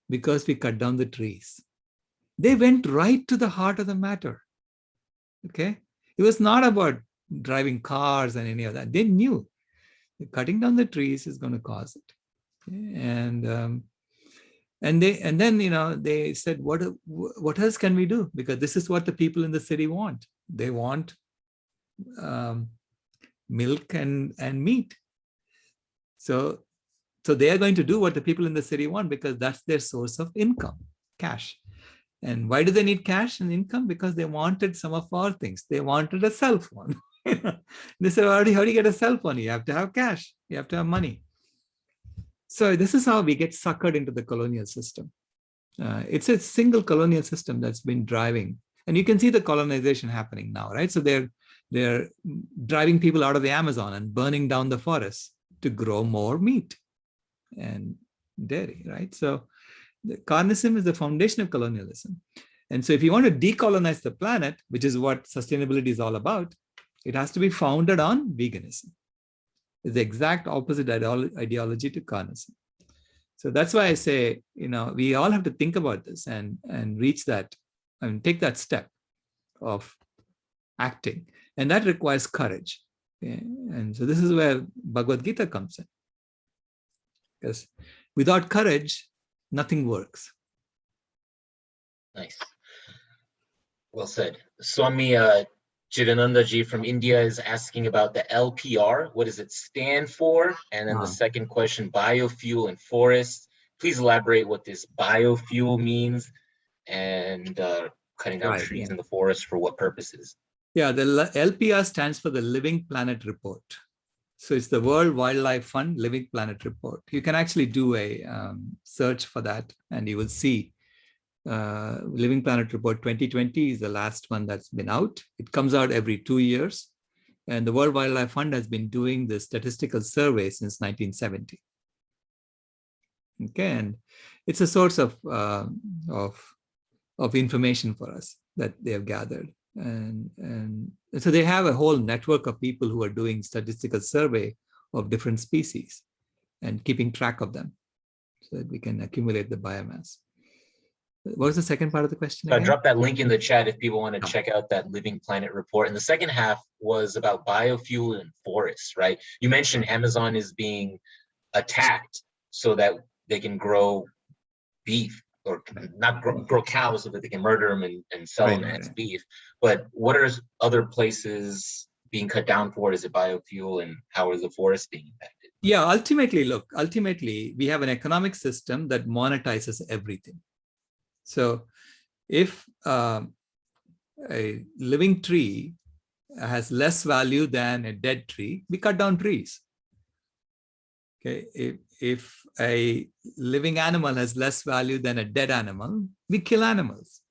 Because we cut down the trees. They went right to the heart of the matter. Okay. It was not about driving cars and any of that. They knew cutting down the trees is going to cause it. Okay? And then, you know, they said, what else can we do? Because this is what the people in the city want. They want milk and meat. So they are going to do what the people in the city want, because that's their source of income, cash. And why do they need cash and income? Because they wanted some of our things. They wanted a cell phone. They said, how do you get a cell phone? You have to have cash. You have to have money. So this is how we get suckered into the colonial system. It's a single colonial system that's been driving, and you can see the colonization happening now, right? So they're driving people out of the Amazon and burning down the forests to grow more meat and dairy, right? So the carnism is the foundation of colonialism. And so if you want to decolonize the planet, which is what sustainability is all about, it has to be founded on veganism. It's the exact opposite ideology to carnism. So that's why I say, we all have to think about this and reach that and take that step of acting. And that requires courage. Okay? And so this is where Bhagavad Gita comes in. Because without courage, nothing works. Nice. Well said. Swami Chidanandaji from India is asking about the LPR. What does it stand for? And then the second question, biofuel and forests. Please elaborate what this biofuel means and cutting down trees in the forest for what purposes? Yeah, the LPR stands for the Living Planet Report. So it's the World Wildlife Fund Living Planet Report. You can actually do a search for that and you will see Living Planet Report 2020 is the last one that's been out. It comes out every 2 years. And the World Wildlife Fund has been doing the statistical survey since 1970. Okay, and it's a source of information for us that they have gathered. And so they have a whole network of people who are doing statistical survey of different species and keeping track of them so that we can accumulate the biomass. What was the second part of the question? I dropped that link in the chat if people want to check out that Living Planet report. And the second half was about biofuel and forests, right? You mentioned Amazon is being attacked so that they can grow beef, or not grow cows so that they can murder them and sell them as beef. But what are other places being cut down for? Is it biofuel, and how are the forests being impacted? Yeah, ultimately, we have an economic system that monetizes everything. So if a living tree has less value than a dead tree, we cut down trees. Okay, if a living animal has less value than a dead animal, we kill animals.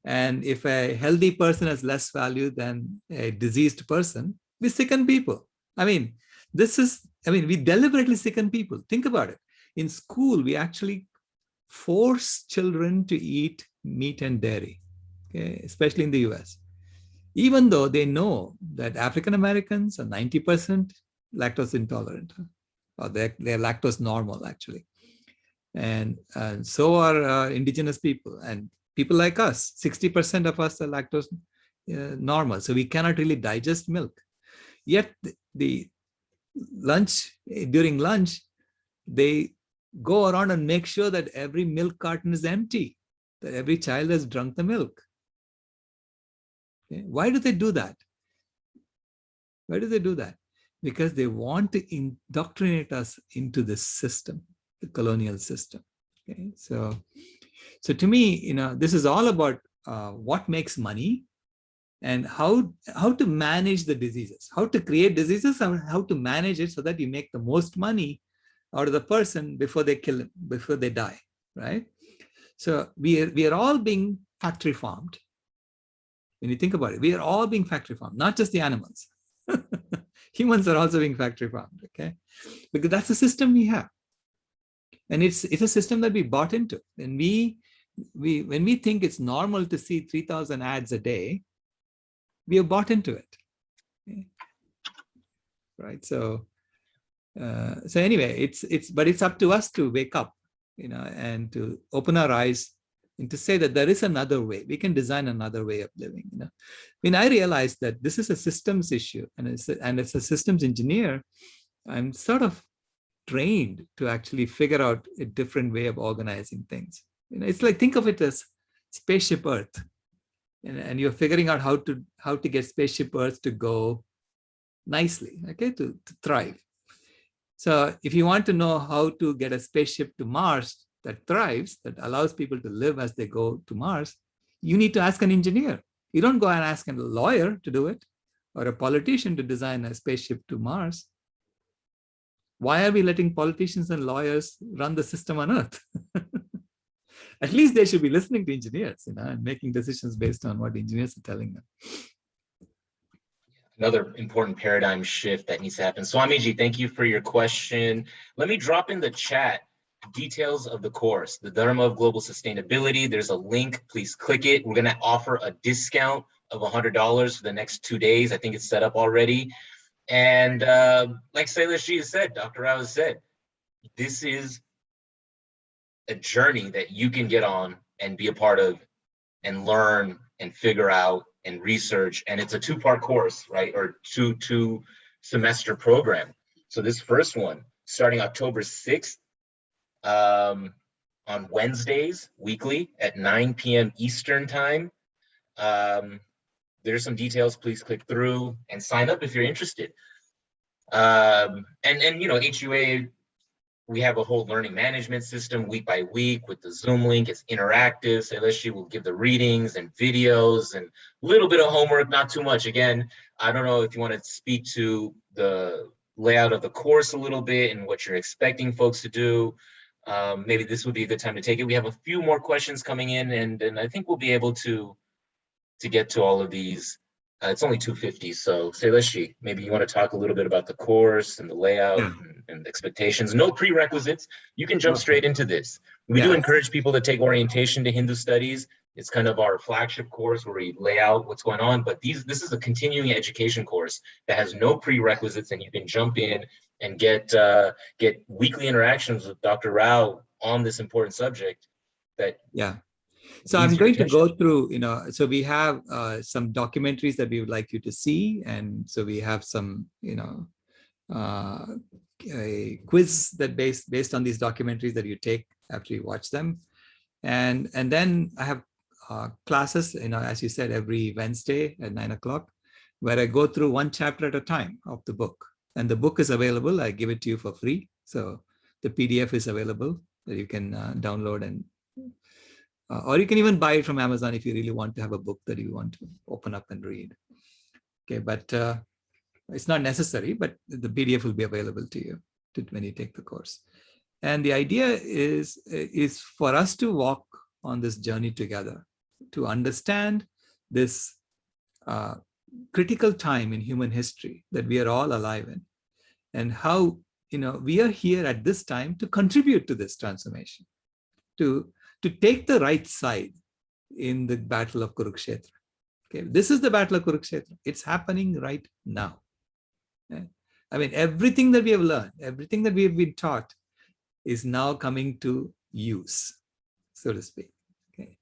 And if a healthy person has less value than a diseased person, we sicken people. We deliberately sicken people. Think about it. In school, we actually force children to eat meat and dairy, okay, especially in the US, even though they know that African Americans are 90% lactose intolerant, or they're lactose normal actually. And so are indigenous people and people like us. 60% of us are lactose normal, so we cannot really digest milk. Yet during lunch, they go around and make sure that every milk carton is empty, that every child has drunk the milk. Okay. Why do they do that? Why do they do that? Because they want to indoctrinate us into this system, the colonial system. Okay. So to me, this is all about what makes money and how to manage the diseases, how to create diseases, and how to manage it so that you make the most money out of the person before they kill him, before they die, right? So we are all being factory farmed. When you think about it, we are all being factory farmed, not just the animals. Humans are also being factory farmed, okay? Because that's the system we have. And it's a system that we bought into. And when we think it's normal to see 3,000 ads a day, we are bought into it, okay? Right? So anyway, but it's up to us to wake up, and to open our eyes and to say that there is another way. We can design another way of living. I realized that this is a systems issue, and as a systems engineer, I'm sort of trained to actually figure out a different way of organizing things. It's like, think of it as spaceship Earth, and you're figuring out how to get spaceship Earth to go nicely, okay, to thrive. So if you want to know how to get a spaceship to Mars that thrives, that allows people to live as they go to Mars, you need to ask an engineer. You don't go and ask a lawyer to do it, or a politician to design a spaceship to Mars. Why are we letting politicians and lawyers run the system on Earth? At least they should be listening to engineers, and making decisions based on what engineers are telling them. Another important paradigm shift that needs to happen. Swamiji, thank you for your question. Let me drop in the chat details of the course, the Dharma of Global Sustainability. There's a link, please click it. We're gonna offer a discount of $100 for the next 2 days. I think it's set up already. And like Sailesh has said, Dr. Rao has said, this is a journey that you can get on and be a part of and learn and figure out and research. And it's a 2-part course, right? Or two semester program. So this first one, starting October 6th, on Wednesdays, weekly at 9 p.m. Eastern time. There's some details, please click through and sign up if you're interested. And HUA, we have a whole learning management system week by week with the Zoom link. It's interactive. Sailesh will give the readings and videos and a little bit of homework, not too much. Again, I don't know if you want to speak to the layout of the course a little bit and what you're expecting folks to do. Maybe this would be a good time to take it. We have a few more questions coming in, and I think we'll be able to get to all of these. It's only 2:50, so Sailesh, maybe you want to talk a little bit about the course and the layout and expectations. No prerequisites. You can jump straight into this. We do encourage people to take orientation to Hindu studies. It's kind of our flagship course where we lay out what's going on, but this is a continuing education course that has no prerequisites, and you can jump in and get weekly interactions with Dr. Rao on this important subject. So I'm going to go through, so we have some documentaries that we would like you to see. And so we have some, a quiz that based on these documentaries that you take after you watch them. And then I have classes, as you said, every Wednesday at 9 o'clock, where I go through one chapter at a time of the book. And the book is available. I give it to you for free. So the PDF is available that you can download, and or you can even buy it from Amazon if you really want to have a book that you want to open up and read. Okay, but it's not necessary, but the PDF will be available to you when you take the course. And the idea is for us to walk on this journey together, to understand this critical time in human history that we are all alive in, and how we are here at this time to contribute to this transformation, to take the right side in the battle of Kurukshetra. Okay, this is the battle of Kurukshetra. It's happening right now. Okay? I mean, everything that we have learned, everything that we have been taught is now coming to use, so to speak. Okay,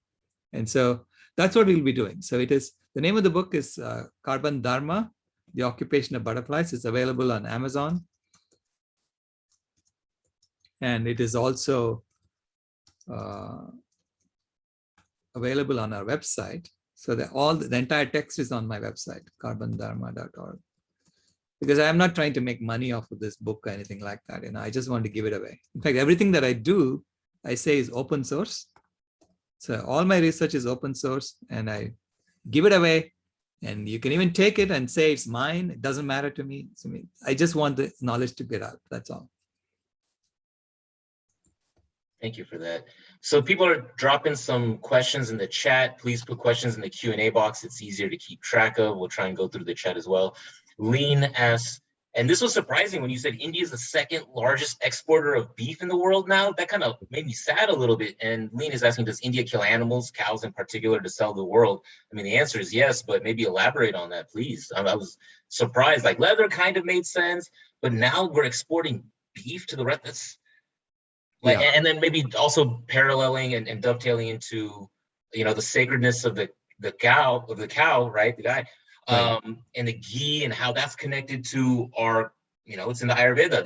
and so that's what we'll be doing. So it is, the name of the book is Carbon Dharma, The Occupation of Butterflies. It's available on Amazon. And it is also available on our website. So that the entire text is on my website, carbondharma.org. Because I am not trying to make money off of this book or anything like that. I just want to give it away. In fact, everything that I do, I say is open source. So all my research is open source, and I give it away. And you can even take it and say it's mine. It doesn't matter to me. I just want the knowledge to get out. That's all. Thank you for that. So people are dropping some questions in the chat. Please put questions in the Q&A box. It's easier to keep track of. We'll try and go through the chat as well. Lean asks, and this was surprising when you said India is the second largest exporter of beef in the world now. That kind of made me sad a little bit. And Lean is asking, does India kill animals, cows in particular, to sell to the world? I mean, the answer is yes, but maybe elaborate on that, please. I was surprised. Like, leather kind of made sense, but now we're exporting beef to the rest. That's like, and then maybe also paralleling and dovetailing into, the sacredness of the cow, right? The guy, and the ghee, and how that's connected to our, it's in the Ayurveda.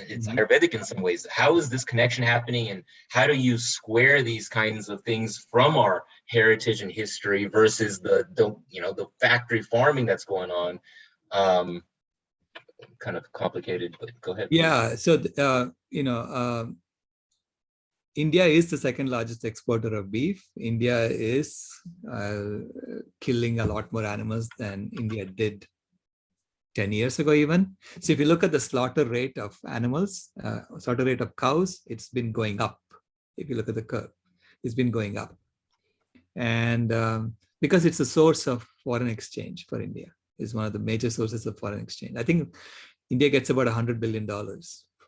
It's Ayurvedic in some ways. How is this connection happening, and how do you square these kinds of things from our heritage and history versus the factory farming that's going on? Kind of complicated, but go ahead. Yeah. So India is the second largest exporter of beef. India is killing a lot more animals than India did 10 years ago even. So if you look at the slaughter rate of animals, slaughter rate of cows, it's been going up if you look at the curve. it's been going up. And because it's a source of foreign exchange for India, is one of the major sources of foreign exchange. I think India gets about $100 billion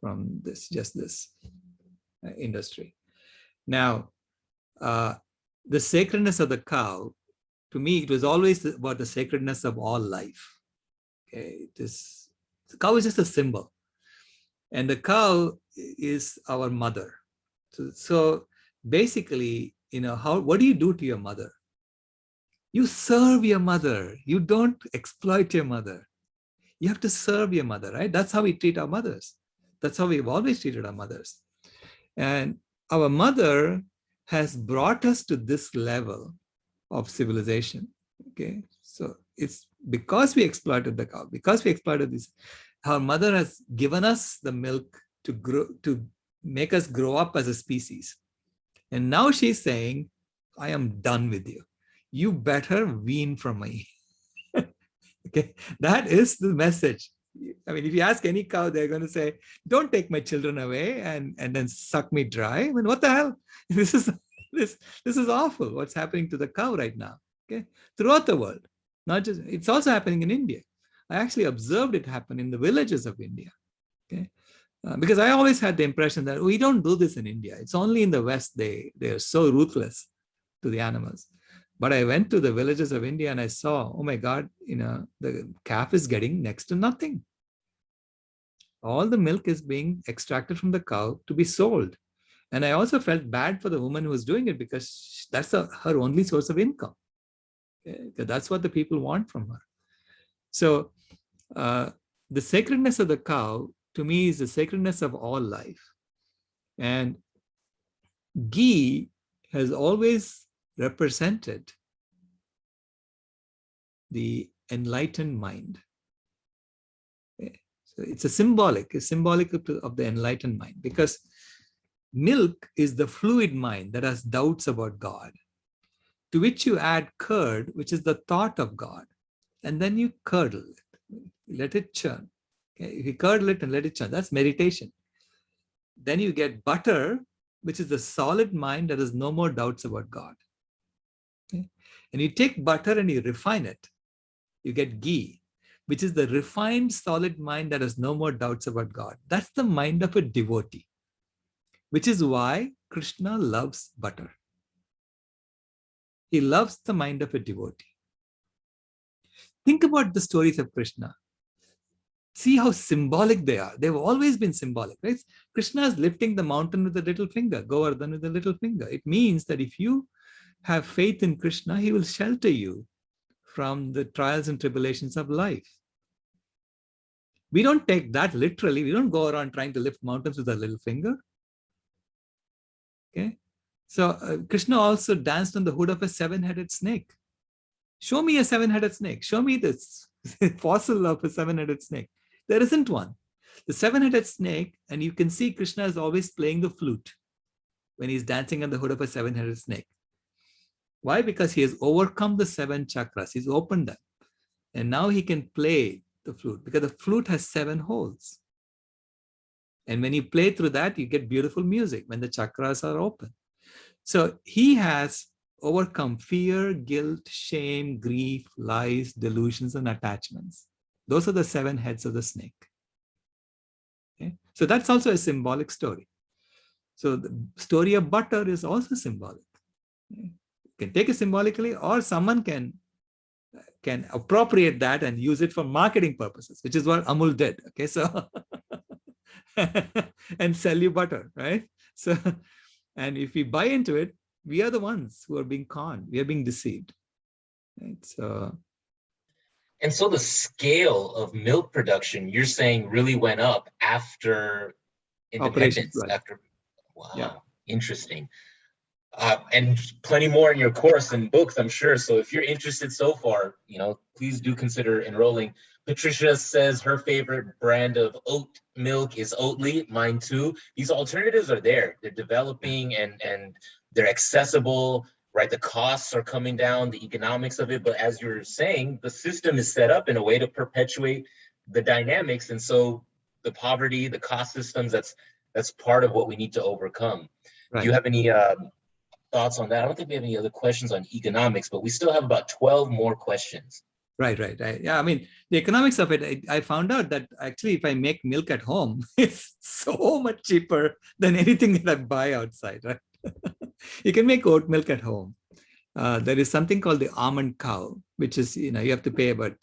from this industry. Now, the sacredness of the cow, to me, it was always about the sacredness of all life. Okay, the cow is just a symbol, and the cow is our mother. So basically, what do you do to your mother? You serve your mother. You don't exploit your mother. You have to serve your mother, right? That's how we treat our mothers. That's how we've always treated our mothers. And our mother has brought us to this level of civilization. Okay, so it's because we exploited the cow, because we exploited this, our mother has given us the milk to grow, to make us grow up as a species. And now she's saying, I am done with you. You better wean from me. Okay, that is the message. I mean, if you ask any cow, they're going to say, don't take my children away and then suck me dry. I mean, what the hell? This is awful what's happening to the cow right now. Okay, throughout the world, not just, it's also happening in India. I actually observed it happen in the villages of India. Okay, because I always had the impression that we don't do this in India. It's only in the West they are so ruthless to the animals. But I went to the villages of India and I saw, oh my God, the calf is getting next to nothing. All the milk is being extracted from the cow to be sold. And I also felt bad for the woman who was doing it, because that's her only source of income. Okay? That's what the people want from her. So the sacredness of the cow, to me, is the sacredness of all life. And ghee has always represented the enlightened mind. Okay? So it's symbolic of the enlightened mind, because milk is the fluid mind that has doubts about God, to which you add curd, which is the thought of God, and then you curdle it, let it churn. Okay? If you curdle it and let it churn, that's meditation. Then you get butter, which is the solid mind that has no more doubts about God. Okay? And you take butter and you refine it. You get ghee, which is the refined solid mind that has no more doubts about God. That's the mind of a devotee, which is why Krishna loves butter. He loves the mind of a devotee. Think about the stories of Krishna. See how symbolic they are. They've always been symbolic, right? Krishna is lifting the mountain with a little finger, Govardhan with a little finger. It means that if you have faith in Krishna, he will shelter you from the trials and tribulations of life. We don't take that literally. We don't go around trying to lift mountains with a little finger. Okay. So Krishna also danced on the hood of a seven-headed snake. Show me a seven-headed snake. Show me this fossil of a seven-headed snake. There isn't one. The seven-headed snake, and you can see Krishna is always playing the flute when he's dancing on the hood of a seven-headed snake. Why? Because he has overcome the seven chakras. He's opened them. And now he can play the flute, because the flute has 7 holes. And when you play through that, you get beautiful music when the chakras are open. So he has overcome fear, guilt, shame, grief, lies, delusions, and attachments. Those are the 7 heads of the snake. Okay? So that's also a symbolic story. So the story of butter is also symbolic. Okay? You can take it symbolically, or someone can appropriate that and use it for marketing purposes, which is what Amul did. Okay, so and sell you butter, right? So, and if we buy into it, we are the ones who are being conned. We are being deceived. Right? And so the scale of milk production, you're saying, really went up after independence. Wow, yeah. Interesting. And plenty more in your course and books, I'm sure. So if you're interested so far, please do consider enrolling. Patricia says her favorite brand of oat milk is Oatly. Mine too. These alternatives are there. They're developing and they're accessible, right? The costs are coming down, the economics of it. But as you're saying, the system is set up in a way to perpetuate the dynamics. And so the poverty, the cost systems, that's part of what we need to overcome. Right. Do you have any thoughts on that. I don't think we have any other questions on economics, but we still have about 12 more questions. Right. Yeah, I mean, the economics of it, I found out that actually if I make milk at home, it's so much cheaper than anything that I buy outside, right? You can make oat milk at home. There is something called the almond cow, which is, you have to pay about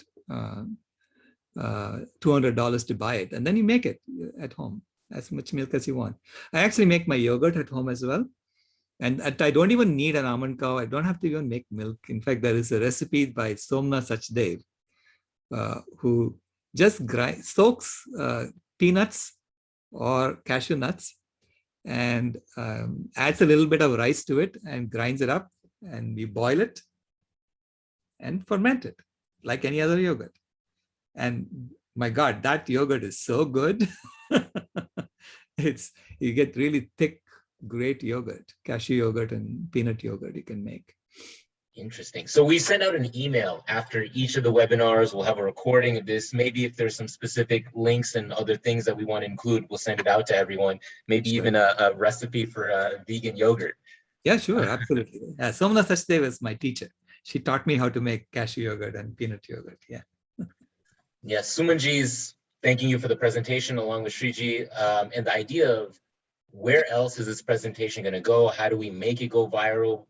$200 to buy it. And then you make it at home, as much milk as you want. I actually make my yogurt at home as well. And I don't even need an almond cow. I don't have to even make milk. In fact, there is a recipe by Somnath Sachdev, who just soaks peanuts or cashew nuts and adds a little bit of rice to it and grinds it up, and we boil it and ferment it like any other yogurt. And my God, that yogurt is so good. You get really thick, great yogurt, cashew yogurt and peanut yogurt you can make. Interesting. So we send out an email after each of the webinars. We'll have a recording of this. Maybe if there's some specific links and other things that we want to include, we'll send it out to everyone. Maybe even a recipe for vegan yogurt. Yeah, sure, absolutely. Yeah, Somnath Sachdev is my teacher. She taught me how to make cashew yogurt and peanut yogurt. Yeah. Yes, Sumanji's thanking you for the presentation along with Shriji, and the idea of where else is this presentation going to go? How do we make it go viral?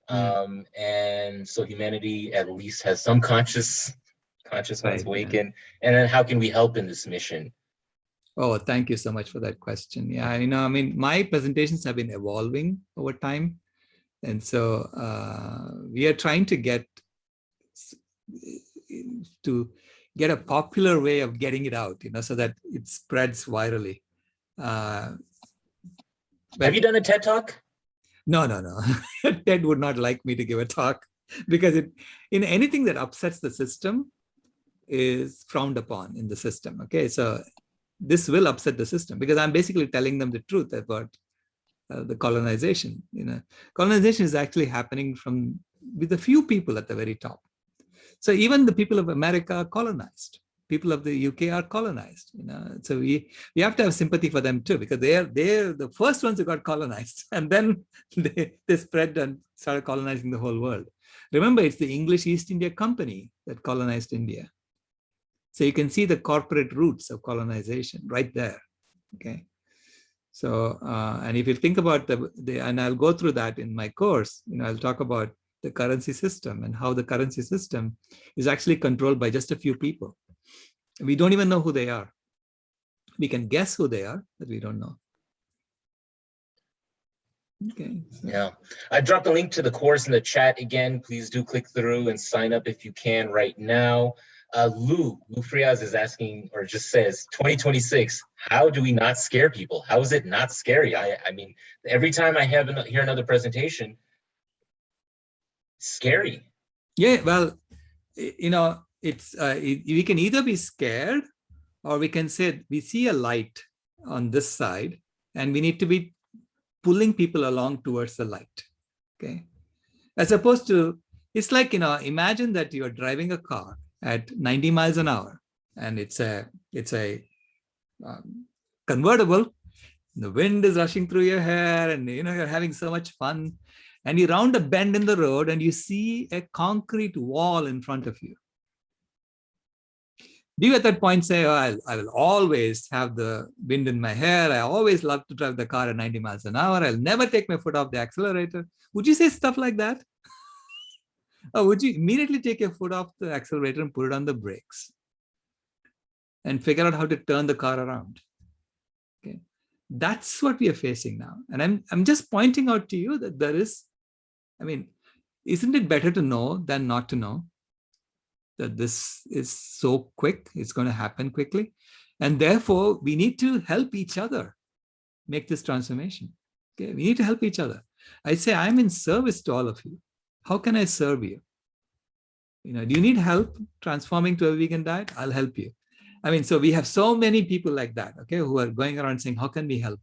And so humanity at least has some conscious ones awaken. And then how can we help in this mission? Oh, thank you so much for that question. Yeah, I mean, my presentations have been evolving over time. And so we are trying to get a popular way of getting it out, so that it spreads virally. Have you done a TED Talk? No. TED would not like me to give a talk because anything that upsets the system is frowned upon in the system. Okay, so this will upset the system because I'm basically telling them the truth about the colonization. Colonization is actually happening with a few people at the very top. So even the people of America are colonized. People of the UK are colonized. So we have to have sympathy for them too, because they're the first ones who got colonized, and then they spread and started colonizing the whole world. Remember, it's the English East India Company that colonized India. So you can see the corporate roots of colonization right there. Okay. So and if you think about and I'll go through that in my course. I'll talk about the currency system and how the currency system is actually controlled by just a few people. We don't even know who they are. We can guess who they are, but we don't know. Okay. So. Yeah, I dropped a link to the course in the chat again. Please do click through and sign up if you can right now. Lou Frias is asking, or just says, 2026, how do we not scare people? How is it not scary? I mean, every time I hear another presentation, scary. Yeah, well, it's we can either be scared, or we can say we see a light on this side and we need to be pulling people along towards the light. Okay, as opposed to, it's like, imagine that you're driving a car at 90 miles an hour and it's a convertible. The wind is rushing through your hair and you're having so much fun, and you round a bend in the road and you see a concrete wall in front of you. Do you at that point say, oh, I will always have the wind in my hair, I always love to drive the car at 90 miles an hour, I'll never take my foot off the accelerator? Would you say stuff like that? Or would you immediately take your foot off the accelerator and put it on the brakes and figure out how to turn the car around? Okay, that's what we are facing now. And I'm just pointing out to you that there is, isn't it better to know than not to know that this is so quick, it's going to happen quickly? And therefore, we need to help each other make this transformation. Okay, we need to help each other. I say, I'm in service to all of you. How can I serve you? Do you need help transforming to a vegan diet? I'll help you. So we have so many people like that, okay, who are going around saying, how can we help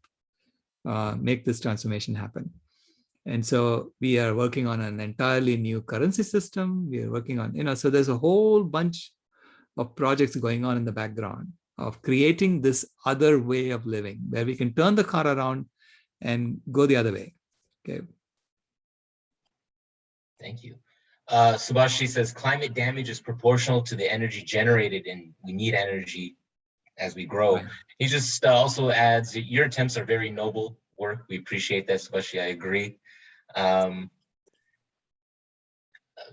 make this transformation happen? And so we are working on an entirely new currency system. We are working on, so there's a whole bunch of projects going on in the background of creating this other way of living where we can turn the car around and go the other way. Okay. Thank you. Subhashi says climate damage is proportional to the energy generated, and we need energy as we grow. Right. He just also adds, your attempts are very noble work. We appreciate that, Subhashi. I agree. Right.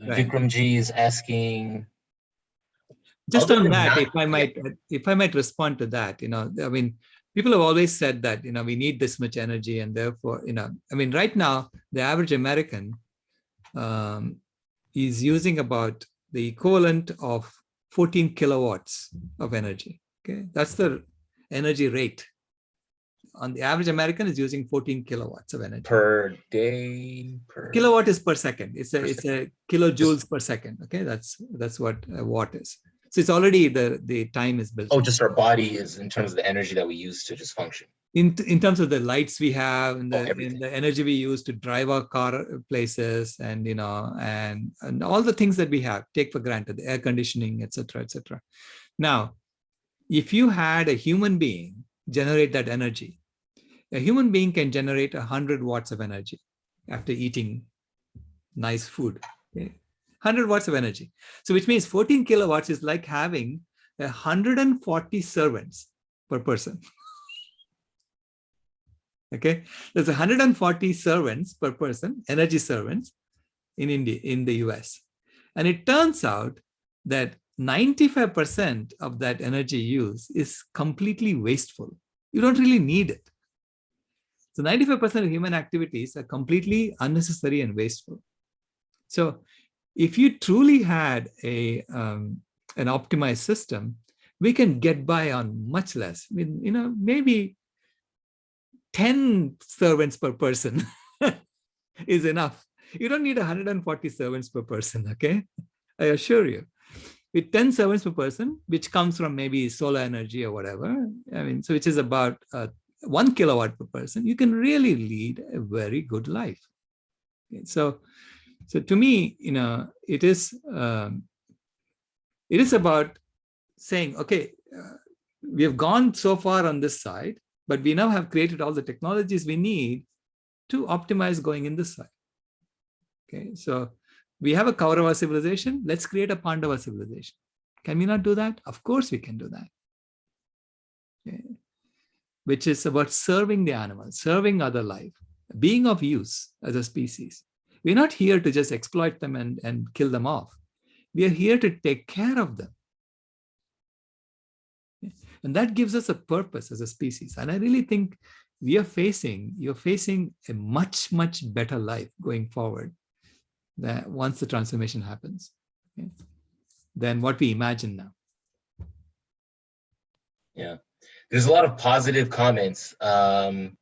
Vikramji is asking. Just other on than that, not- if I might respond to that, I mean, people have always said that, we need this much energy, and therefore, I mean, right now, the average American is using about the equivalent of 14 kilowatts of energy. Okay, that's the energy rate. On the average American is using 14 kilowatts of energy per day. Kilowatt is per second. It's a kilojoules per second. Okay, that's what a watt is. So it's already the time is built. Oh, just our body is in terms of the energy that we use to just function. In terms of the lights we have, and the energy we use to drive our car places, and and all the things that we have take for granted, the air conditioning, etc., etc. Now, if you had a human being generate that energy, a human being can generate 100 watts of energy after eating nice food. Okay? 100 watts of energy. So which means 14 kilowatts is like having 140 servants per person. Okay, there's 140 servants per person, energy servants in India, in the US. And it turns out that 95% of that energy use is completely wasteful. You don't really need it. So 95% of human activities are completely unnecessary and wasteful. So if you truly had an optimized system, we can get by on much less. I mean, maybe 10 servants per person is enough. You don't need 140 servants per person, okay? I assure you. With 10 servants per person, which comes from maybe solar energy or whatever, I mean, so which is about 1 kilowatt per person, you can really lead a very good life. Okay, so to me, it is about saying, okay, we have gone so far on this side, but we now have created all the technologies we need to optimize going in this side. Okay, so we have a Kaurava civilization. Let's create a Pandava civilization. Can we not do that? Of course we can do that. Okay. Which is about serving the animals, serving other life, being of use as a species. We're not here to just exploit them and kill them off. We are here to take care of them. And that gives us a purpose as a species. And I really think you're facing a much, much better life going forward that once the transformation happens, okay, than what we imagine now. Yeah, there's a lot of positive comments. Like,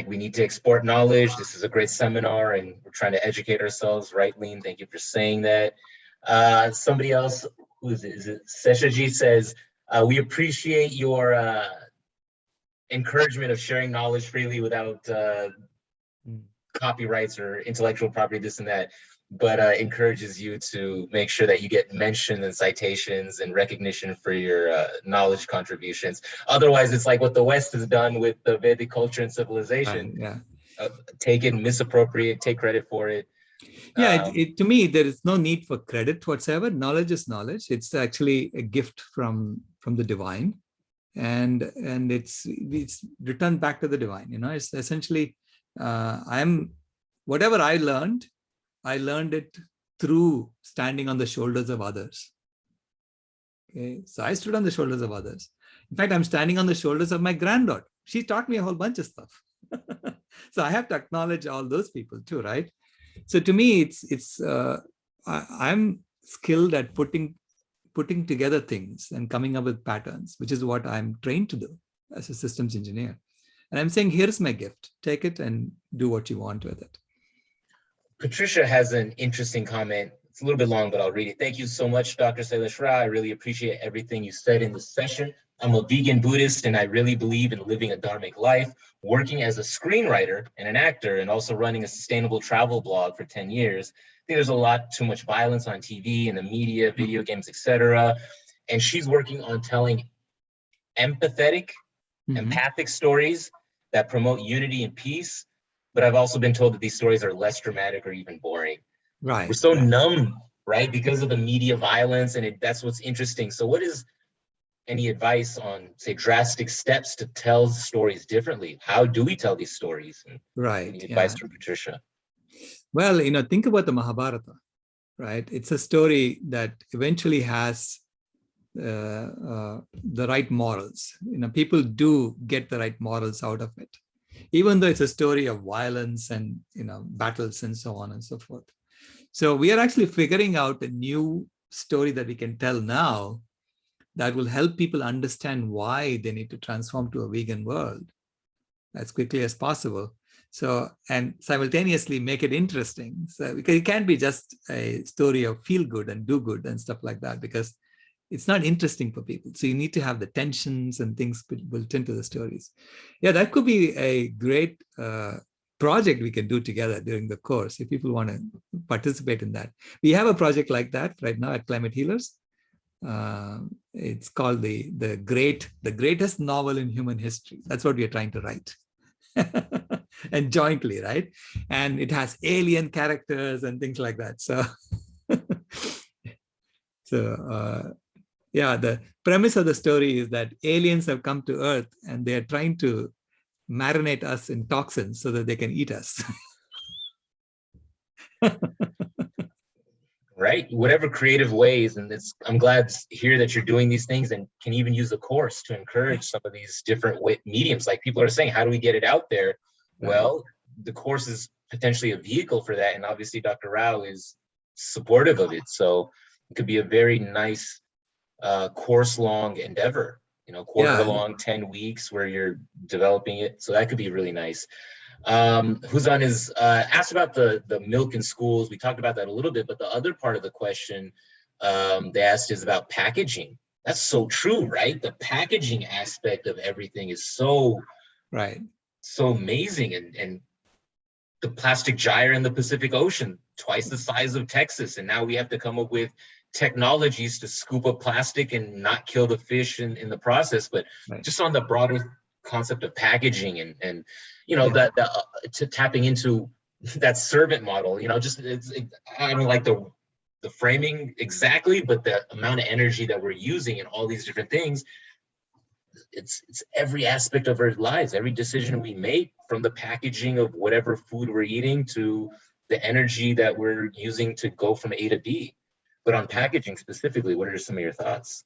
we need to export knowledge. This is a great seminar and we're trying to educate ourselves, right, Lean? Thank you for saying that. Somebody else, who is it? Seshaji says, we appreciate your encouragement of sharing knowledge freely without copyrights or intellectual property, this and that, but encourages you to make sure that you get mentioned and citations and recognition for your knowledge contributions. Otherwise, it's like what the West has done with the Vedic culture and civilization. Yeah. Take it, misappropriate, take credit for it. Yeah, to me, there is no need for credit whatsoever. Knowledge is knowledge. It's actually a gift from the divine, and it's returned back to the divine. It's essentially, whatever I learned it through standing on the shoulders of others. Okay, so I stood on the shoulders of others. In fact, I'm standing on the shoulders of my granddaughter. She taught me a whole bunch of stuff. So I have to acknowledge all those people too, right? So to me, I'm skilled at putting together things and coming up with patterns, which is what I'm trained to do as a systems engineer. And I'm saying, here's my gift. Take it and do what you want with it. Patricia has an interesting comment. It's a little bit long, but I'll read it. Thank you so much, Dr. Sailesh Rao. I really appreciate everything you said in this session. I'm a vegan Buddhist, and I really believe in living a dharmic life. Working as a screenwriter and an actor, and also running a sustainable travel blog for 10 years. I think there's a lot too much violence on TV and the media, video games, etc. And she's working on telling empathic stories that promote unity and peace. but I've also been told that these stories are less dramatic or even boring. Right. We're so right. numb, right? Because of the media violence, and that's what's interesting. So what is any advice on, say, drastic steps to tell stories differently? How do we tell these stories? And Right. any Yeah. advice from Patricia? Well, think about the Mahabharata, right? It's a story that eventually has the right morals. People do get the right morals out of it, even though it's a story of violence and battles and so on and so forth. So we are actually figuring out a new story that we can tell now that will help people understand why they need to transform to a vegan world as quickly as possible. So, and simultaneously make it interesting. So, because it can't be just a story of feel good and do good and stuff like that, because it's not interesting for people. So you need to have the tensions and things built into the stories. Yeah, that could be a great project we can do together during the course if people want to participate in that. We have a project like that right now at Climate Healers. It's called the greatest novel in human history. That's what we are trying to write. And jointly, right? And it has alien characters and things like that. So, yeah, the premise of the story is that aliens have come to Earth and they are trying to marinate us in toxins so that they can eat us. Right, whatever creative ways, and I'm glad to hear that you're doing these things and can even use the course to encourage some of these different mediums. Like people are saying, how do we get it out there? Right. Well, the course is potentially a vehicle for that, and obviously Dr. Rao is supportive of it. So it could be a very nice course-long endeavor, quarter-long, 10 weeks where you're developing it. So that could be really nice. Huzan is asked about the milk in schools. We talked about that a little bit, but the other part of the question they asked is about packaging. That's so true, right? The packaging aspect of everything is so amazing, and the plastic gyre in the Pacific Ocean, twice the size of Texas, and now we have to come up with technologies to scoop up plastic and not kill the fish in the process. But just on the broader concept of packaging and that to tapping into that servant model, I don't like the framing exactly, but the amount of energy that we're using in all these different things, it's every aspect of our lives, every decision we make, from the packaging of whatever food we're eating to the energy that we're using to go from A to B. But on packaging specifically, what are some of your thoughts?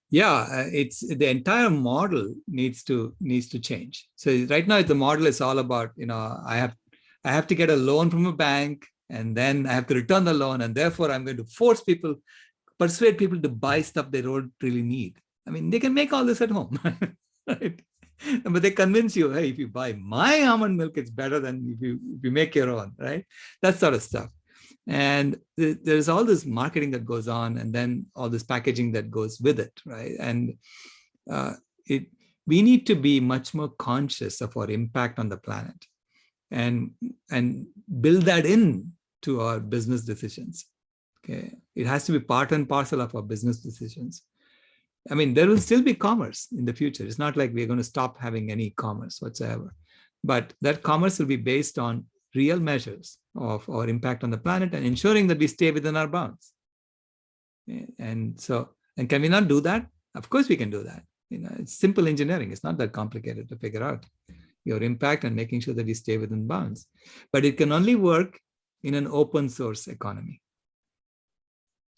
Yeah, it's the entire model needs to change. So right now the model is all about, I have to get a loan from a bank, and then I have to return the loan, and therefore I'm going to persuade people to buy stuff they don't really need. I mean, they can make all this at home, right? But they convince you, hey, if you buy my almond milk, it's better than if you make your own, right? That sort of stuff. And there's all this marketing that goes on, and then all this packaging that goes with it, right? And we need to be much more conscious of our impact on the planet, and build that in to our business decisions. Okay, it has to be part and parcel of our business decisions. I mean, there will still be commerce in the future. It's not like we're going to stop having any commerce whatsoever, but that commerce will be based on real measures of our impact on the planet and ensuring that we stay within our bounds. And can we not do that? Of course we can do that. It's simple engineering. It's not that complicated to figure out your impact and making sure that we stay within bounds. But it can only work in an open source economy.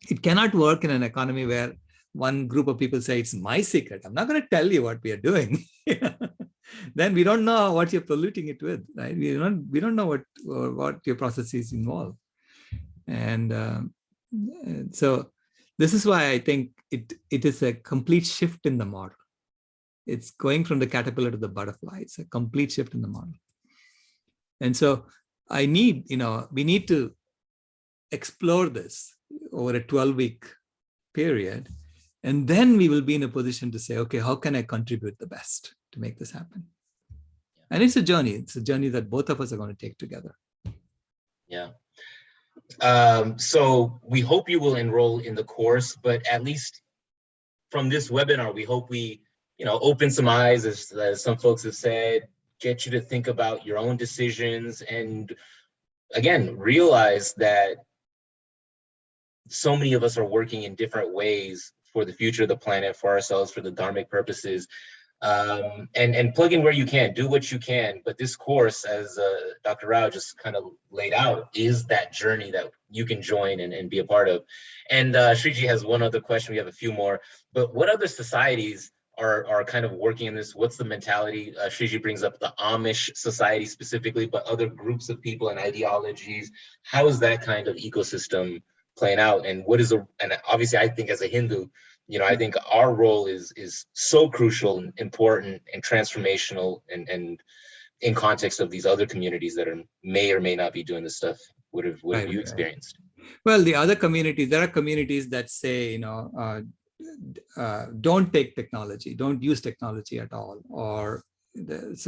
It cannot work in an economy where one group of people say, it's my secret, I'm not going to tell you what we are doing. Then we don't know what you're polluting it with, right? We don't know what your processes involve. And so this is why I think it is a complete shift in the model. It's going from the caterpillar to the butterfly. It's a complete shift in the model. And so we need to explore this over a 12-week period. And then we will be in a position to say, okay, how can I contribute the best to make this happen? And it's a journey. It's a journey that both of us are going to take together. Yeah. So we hope you will enroll in the course, but at least from this webinar, we hope we, open some eyes, as some folks have said, get you to think about your own decisions, and again, realize that so many of us are working in different ways for the future of the planet, for ourselves, for the dharmic purposes. And plug in where you can, do what you can. But this course, as Dr. Rao just kind of laid out, is that journey that you can join and be a part of. And Shriji has one other question. We have a few more. But what other societies are kind of working in this? What's the mentality? Shriji brings up the Amish society specifically, but other groups of people and ideologies. How is that kind of ecosystem playing out? And what is and obviously I think as a Hindu, you know, I think our role is so crucial and important and transformational and in context of these other communities that may or may not be doing this stuff. What have you experienced? Well, the other communities, there are communities that say, you know, don't take technology, don't use technology at all, or it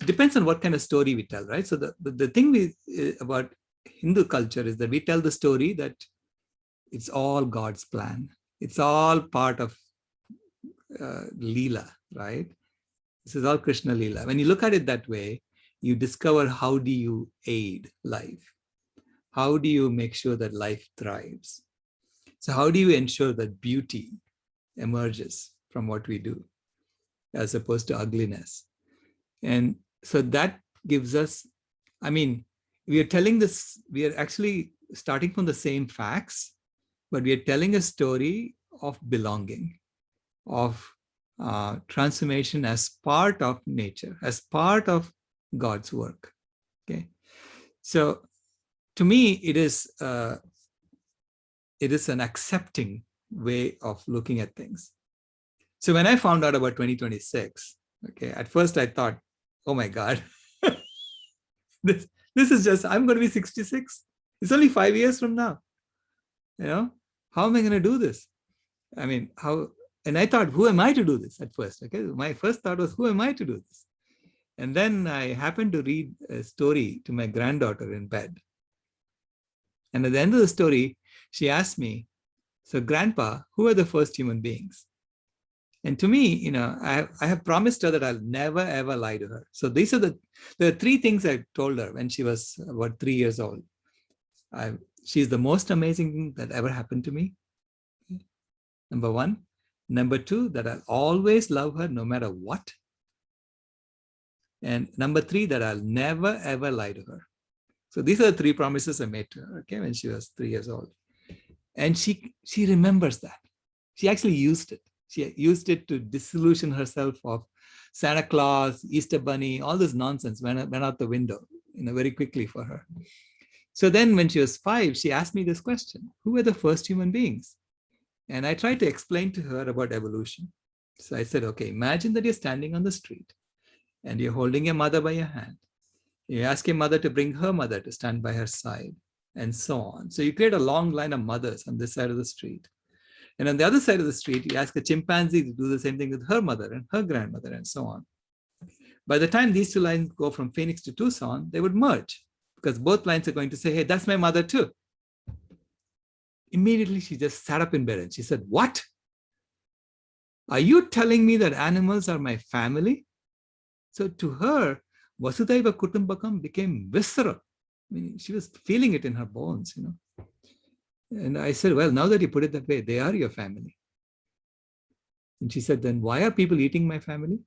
depends on what kind of story we tell, right? So the thing about Hindu culture is that we tell the story that it's all God's plan. It's all part of Leela, right? This is all Krishna Leela. When you look at it that way, you discover how do you aid life? How do you make sure that life thrives? So how do you ensure that beauty emerges from what we do as opposed to ugliness? And so that gives us, I mean, we are telling this, we are actually starting from the same facts, but we are telling a story of belonging, of transformation as part of nature, as part of God's work. Okay, so to me, it is an accepting way of looking at things. So when I found out about 2026, okay, at first I thought, oh my God, this is just, I'm going to be 66. It's only 5 years from now. You know, how am I going to do this? I mean, how? And I thought, who am I to do this at first? Okay, my first thought was, who am I to do this? And then I happened to read a story to my granddaughter in bed. And at the end of the story, she asked me, so Grandpa, who are the first human beings? And to me, you know, I have promised her that I'll never, ever lie to her. So these are the 3 things I told her when she was about 3 years old. She's the most amazing thing that ever happened to me. Number 1. Number 2, that I'll always love her no matter what. And number 3, that I'll never, ever lie to her. So these are the 3 promises I made to her, okay, when she was 3 years old. And she remembers that. She actually used it. She used it to disillusion herself of Santa Claus, Easter Bunny, all this nonsense went out the window, you know, very quickly for her. So then when she was 5, she asked me this question, who were the first human beings? And I tried to explain to her about evolution. So I said, okay, imagine that you're standing on the street and you're holding your mother by your hand. You ask your mother to bring her mother to stand by her side, and so on. So you create a long line of mothers on this side of the street. And on the other side of the street, you ask a chimpanzee to do the same thing with her mother and her grandmother, and so on. By the time these 2 lines go from Phoenix to Tucson, they would merge, because both lines are going to say, hey, that's my mother too. Immediately, she just sat up in bed and she said, what? Are you telling me that animals are my family? So to her, Vasudhaiva Kutumbakam became visceral. I mean, she was feeling it in her bones, you know. And I said, well, now that you put it that way, they are your family. And she said, then why are people eating my family?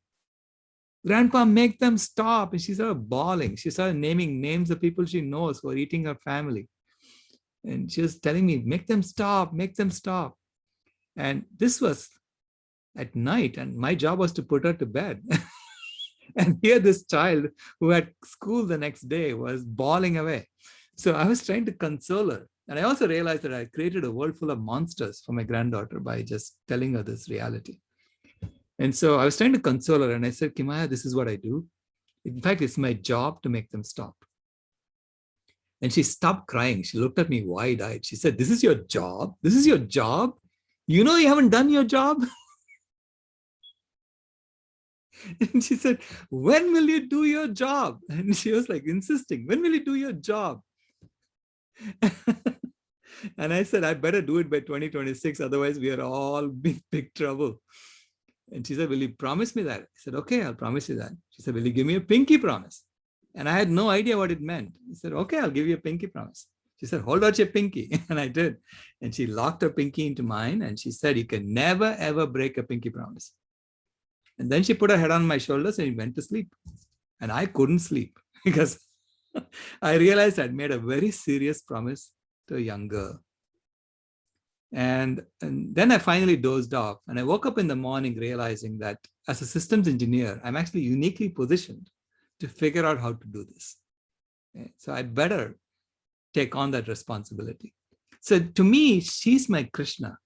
Grandpa, make them stop. And she started bawling. She started naming names of people she knows who are eating her family. And she was telling me, make them stop, make them stop. And this was at night, and my job was to put her to bed. And here this child who had school the next day was bawling away. So I was trying to console her. And I also realized that I created a world full of monsters for my granddaughter by just telling her this reality. And so I was trying to console her, and I said, Kimaya, this is what I do. In fact, it's my job to make them stop. And she stopped crying. She looked at me wide-eyed. She said, this is your job? This is your job? You know you haven't done your job? And she said, when will you do your job? And she was like insisting, when will you do your job? And I said, I better do it by 2026. Otherwise, we are all in big trouble. And she said, will you promise me that? I said, okay, I'll promise you that. She said, will you give me a pinky promise? And I had no idea what it meant. I said, okay, I'll give you a pinky promise. She said, hold out your pinky. And I did. And she locked her pinky into mine. And she said, you can never, ever break a pinky promise. And then she put her head on my shoulders and went to sleep. And I couldn't sleep because I realized I'd made a very serious promise to a young girl. And then I finally dozed off. And I woke up in the morning realizing that as a systems engineer, I'm actually uniquely positioned to figure out how to do this. Okay? So I'd better take on that responsibility. So to me, she's my Krishna,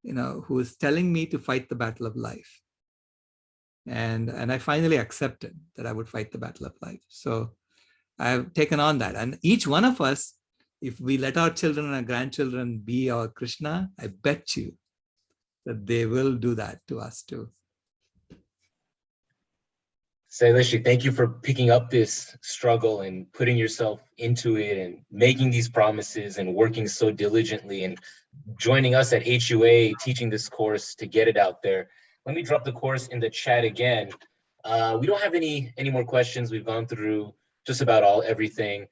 who is telling me to fight the battle of life. And I finally accepted that I would fight the battle of life. So I've taken on that. And each one of us, if we let our children and our grandchildren be our Krishna, I bet you that they will do that to us too. Sailesh, thank you for picking up this struggle and putting yourself into it and making these promises and working so diligently and joining us at HUA, teaching this course to get it out there. Let me drop the course in the chat again. We don't have any more questions. We've gone through just about everything.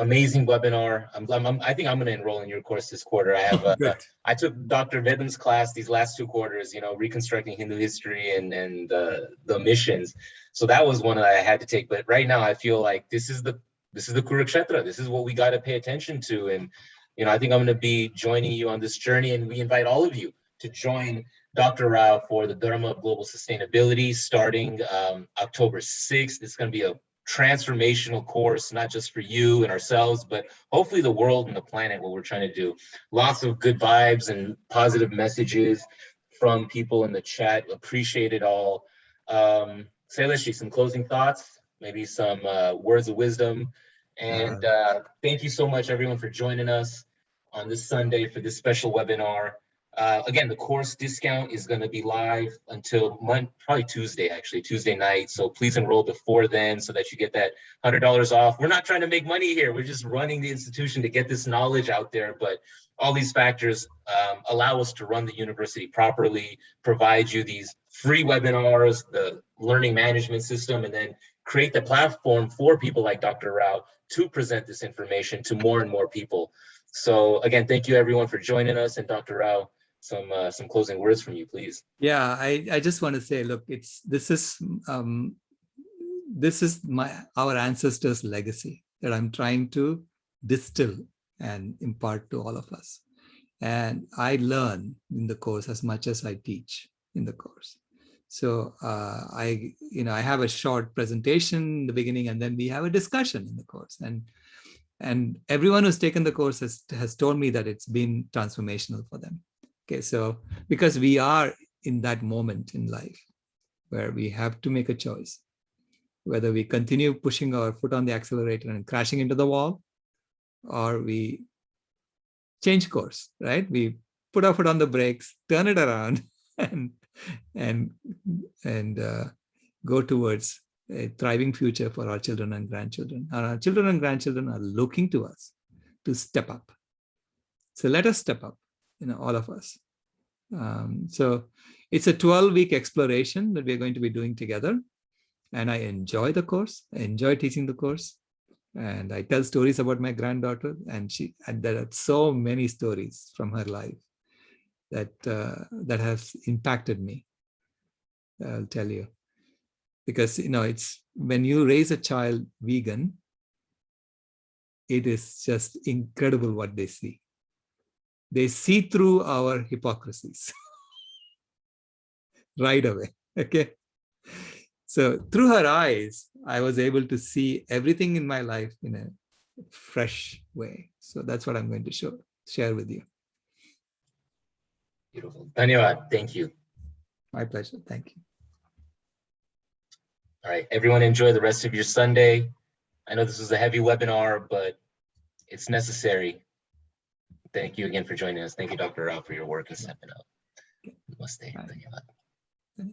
Amazing webinar. I think I'm going to enroll in your course this quarter. I have I took Dr. Vedam's class these last 2 quarters, reconstructing Hindu history and the missions. So that was one that I had to take. But right now I feel like this is the Kurukshetra. This is what we got to pay attention to. And I think I'm going to be joining you on this journey, and we invite all of you to join Dr. Rao for the Dharma Global Sustainability starting October 6th. It's going to be a transformational course, not just for you and ourselves, but hopefully the world and the planet, what we're trying to do. Lots of good vibes and positive messages from people in the chat. Appreciate it all. Sailesh, some closing thoughts, maybe some words of wisdom. And thank you so much, everyone, for joining us on this Sunday for this special webinar. Again, the course discount is going to be live until probably Tuesday night. So please enroll before then so that you get that $100 off. We're not trying to make money here. We're just running the institution to get this knowledge out there. But all these factors allow us to run the university properly, provide you these free webinars, the learning management system, and then create the platform for people like Dr. Rao to present this information to more and more people. So again, thank you everyone for joining us. And Dr. Rao, some closing words from you, please. Yeah, I just want to say, look, this is our ancestors' legacy that I'm trying to distill and impart to all of us. And I learn in the course as much as I teach in the course. So I have a short presentation in the beginning, and then we have a discussion in the course. And everyone who's taken the course has told me that it's been transformational for them. Okay, so because we are in that moment in life where we have to make a choice, whether we continue pushing our foot on the accelerator and crashing into the wall, or we change course, right? We put our foot on the brakes, turn it around, and go towards a thriving future for our children and grandchildren. And our children and grandchildren are looking to us to step up. So let us step up, all of us. So it's a 12-week exploration that we're going to be doing together. And I enjoy the course. I enjoy teaching the course. And I tell stories about my granddaughter, and there are so many stories from her life that has impacted me. I'll tell you, because it's when you raise a child vegan, it is just incredible what they see. They see through our hypocrisies right away. Okay. So through her eyes, I was able to see everything in my life in a fresh way. So that's what I'm going to share with you. Beautiful. Dhanyawad. Thank you. My pleasure. Thank you. All right, everyone, enjoy the rest of your Sunday. I know this was a heavy webinar, but it's necessary. Thank you again for joining us. Thank you, Dr. Rao, for your work and stepping up. Namaste. Dhanyawad.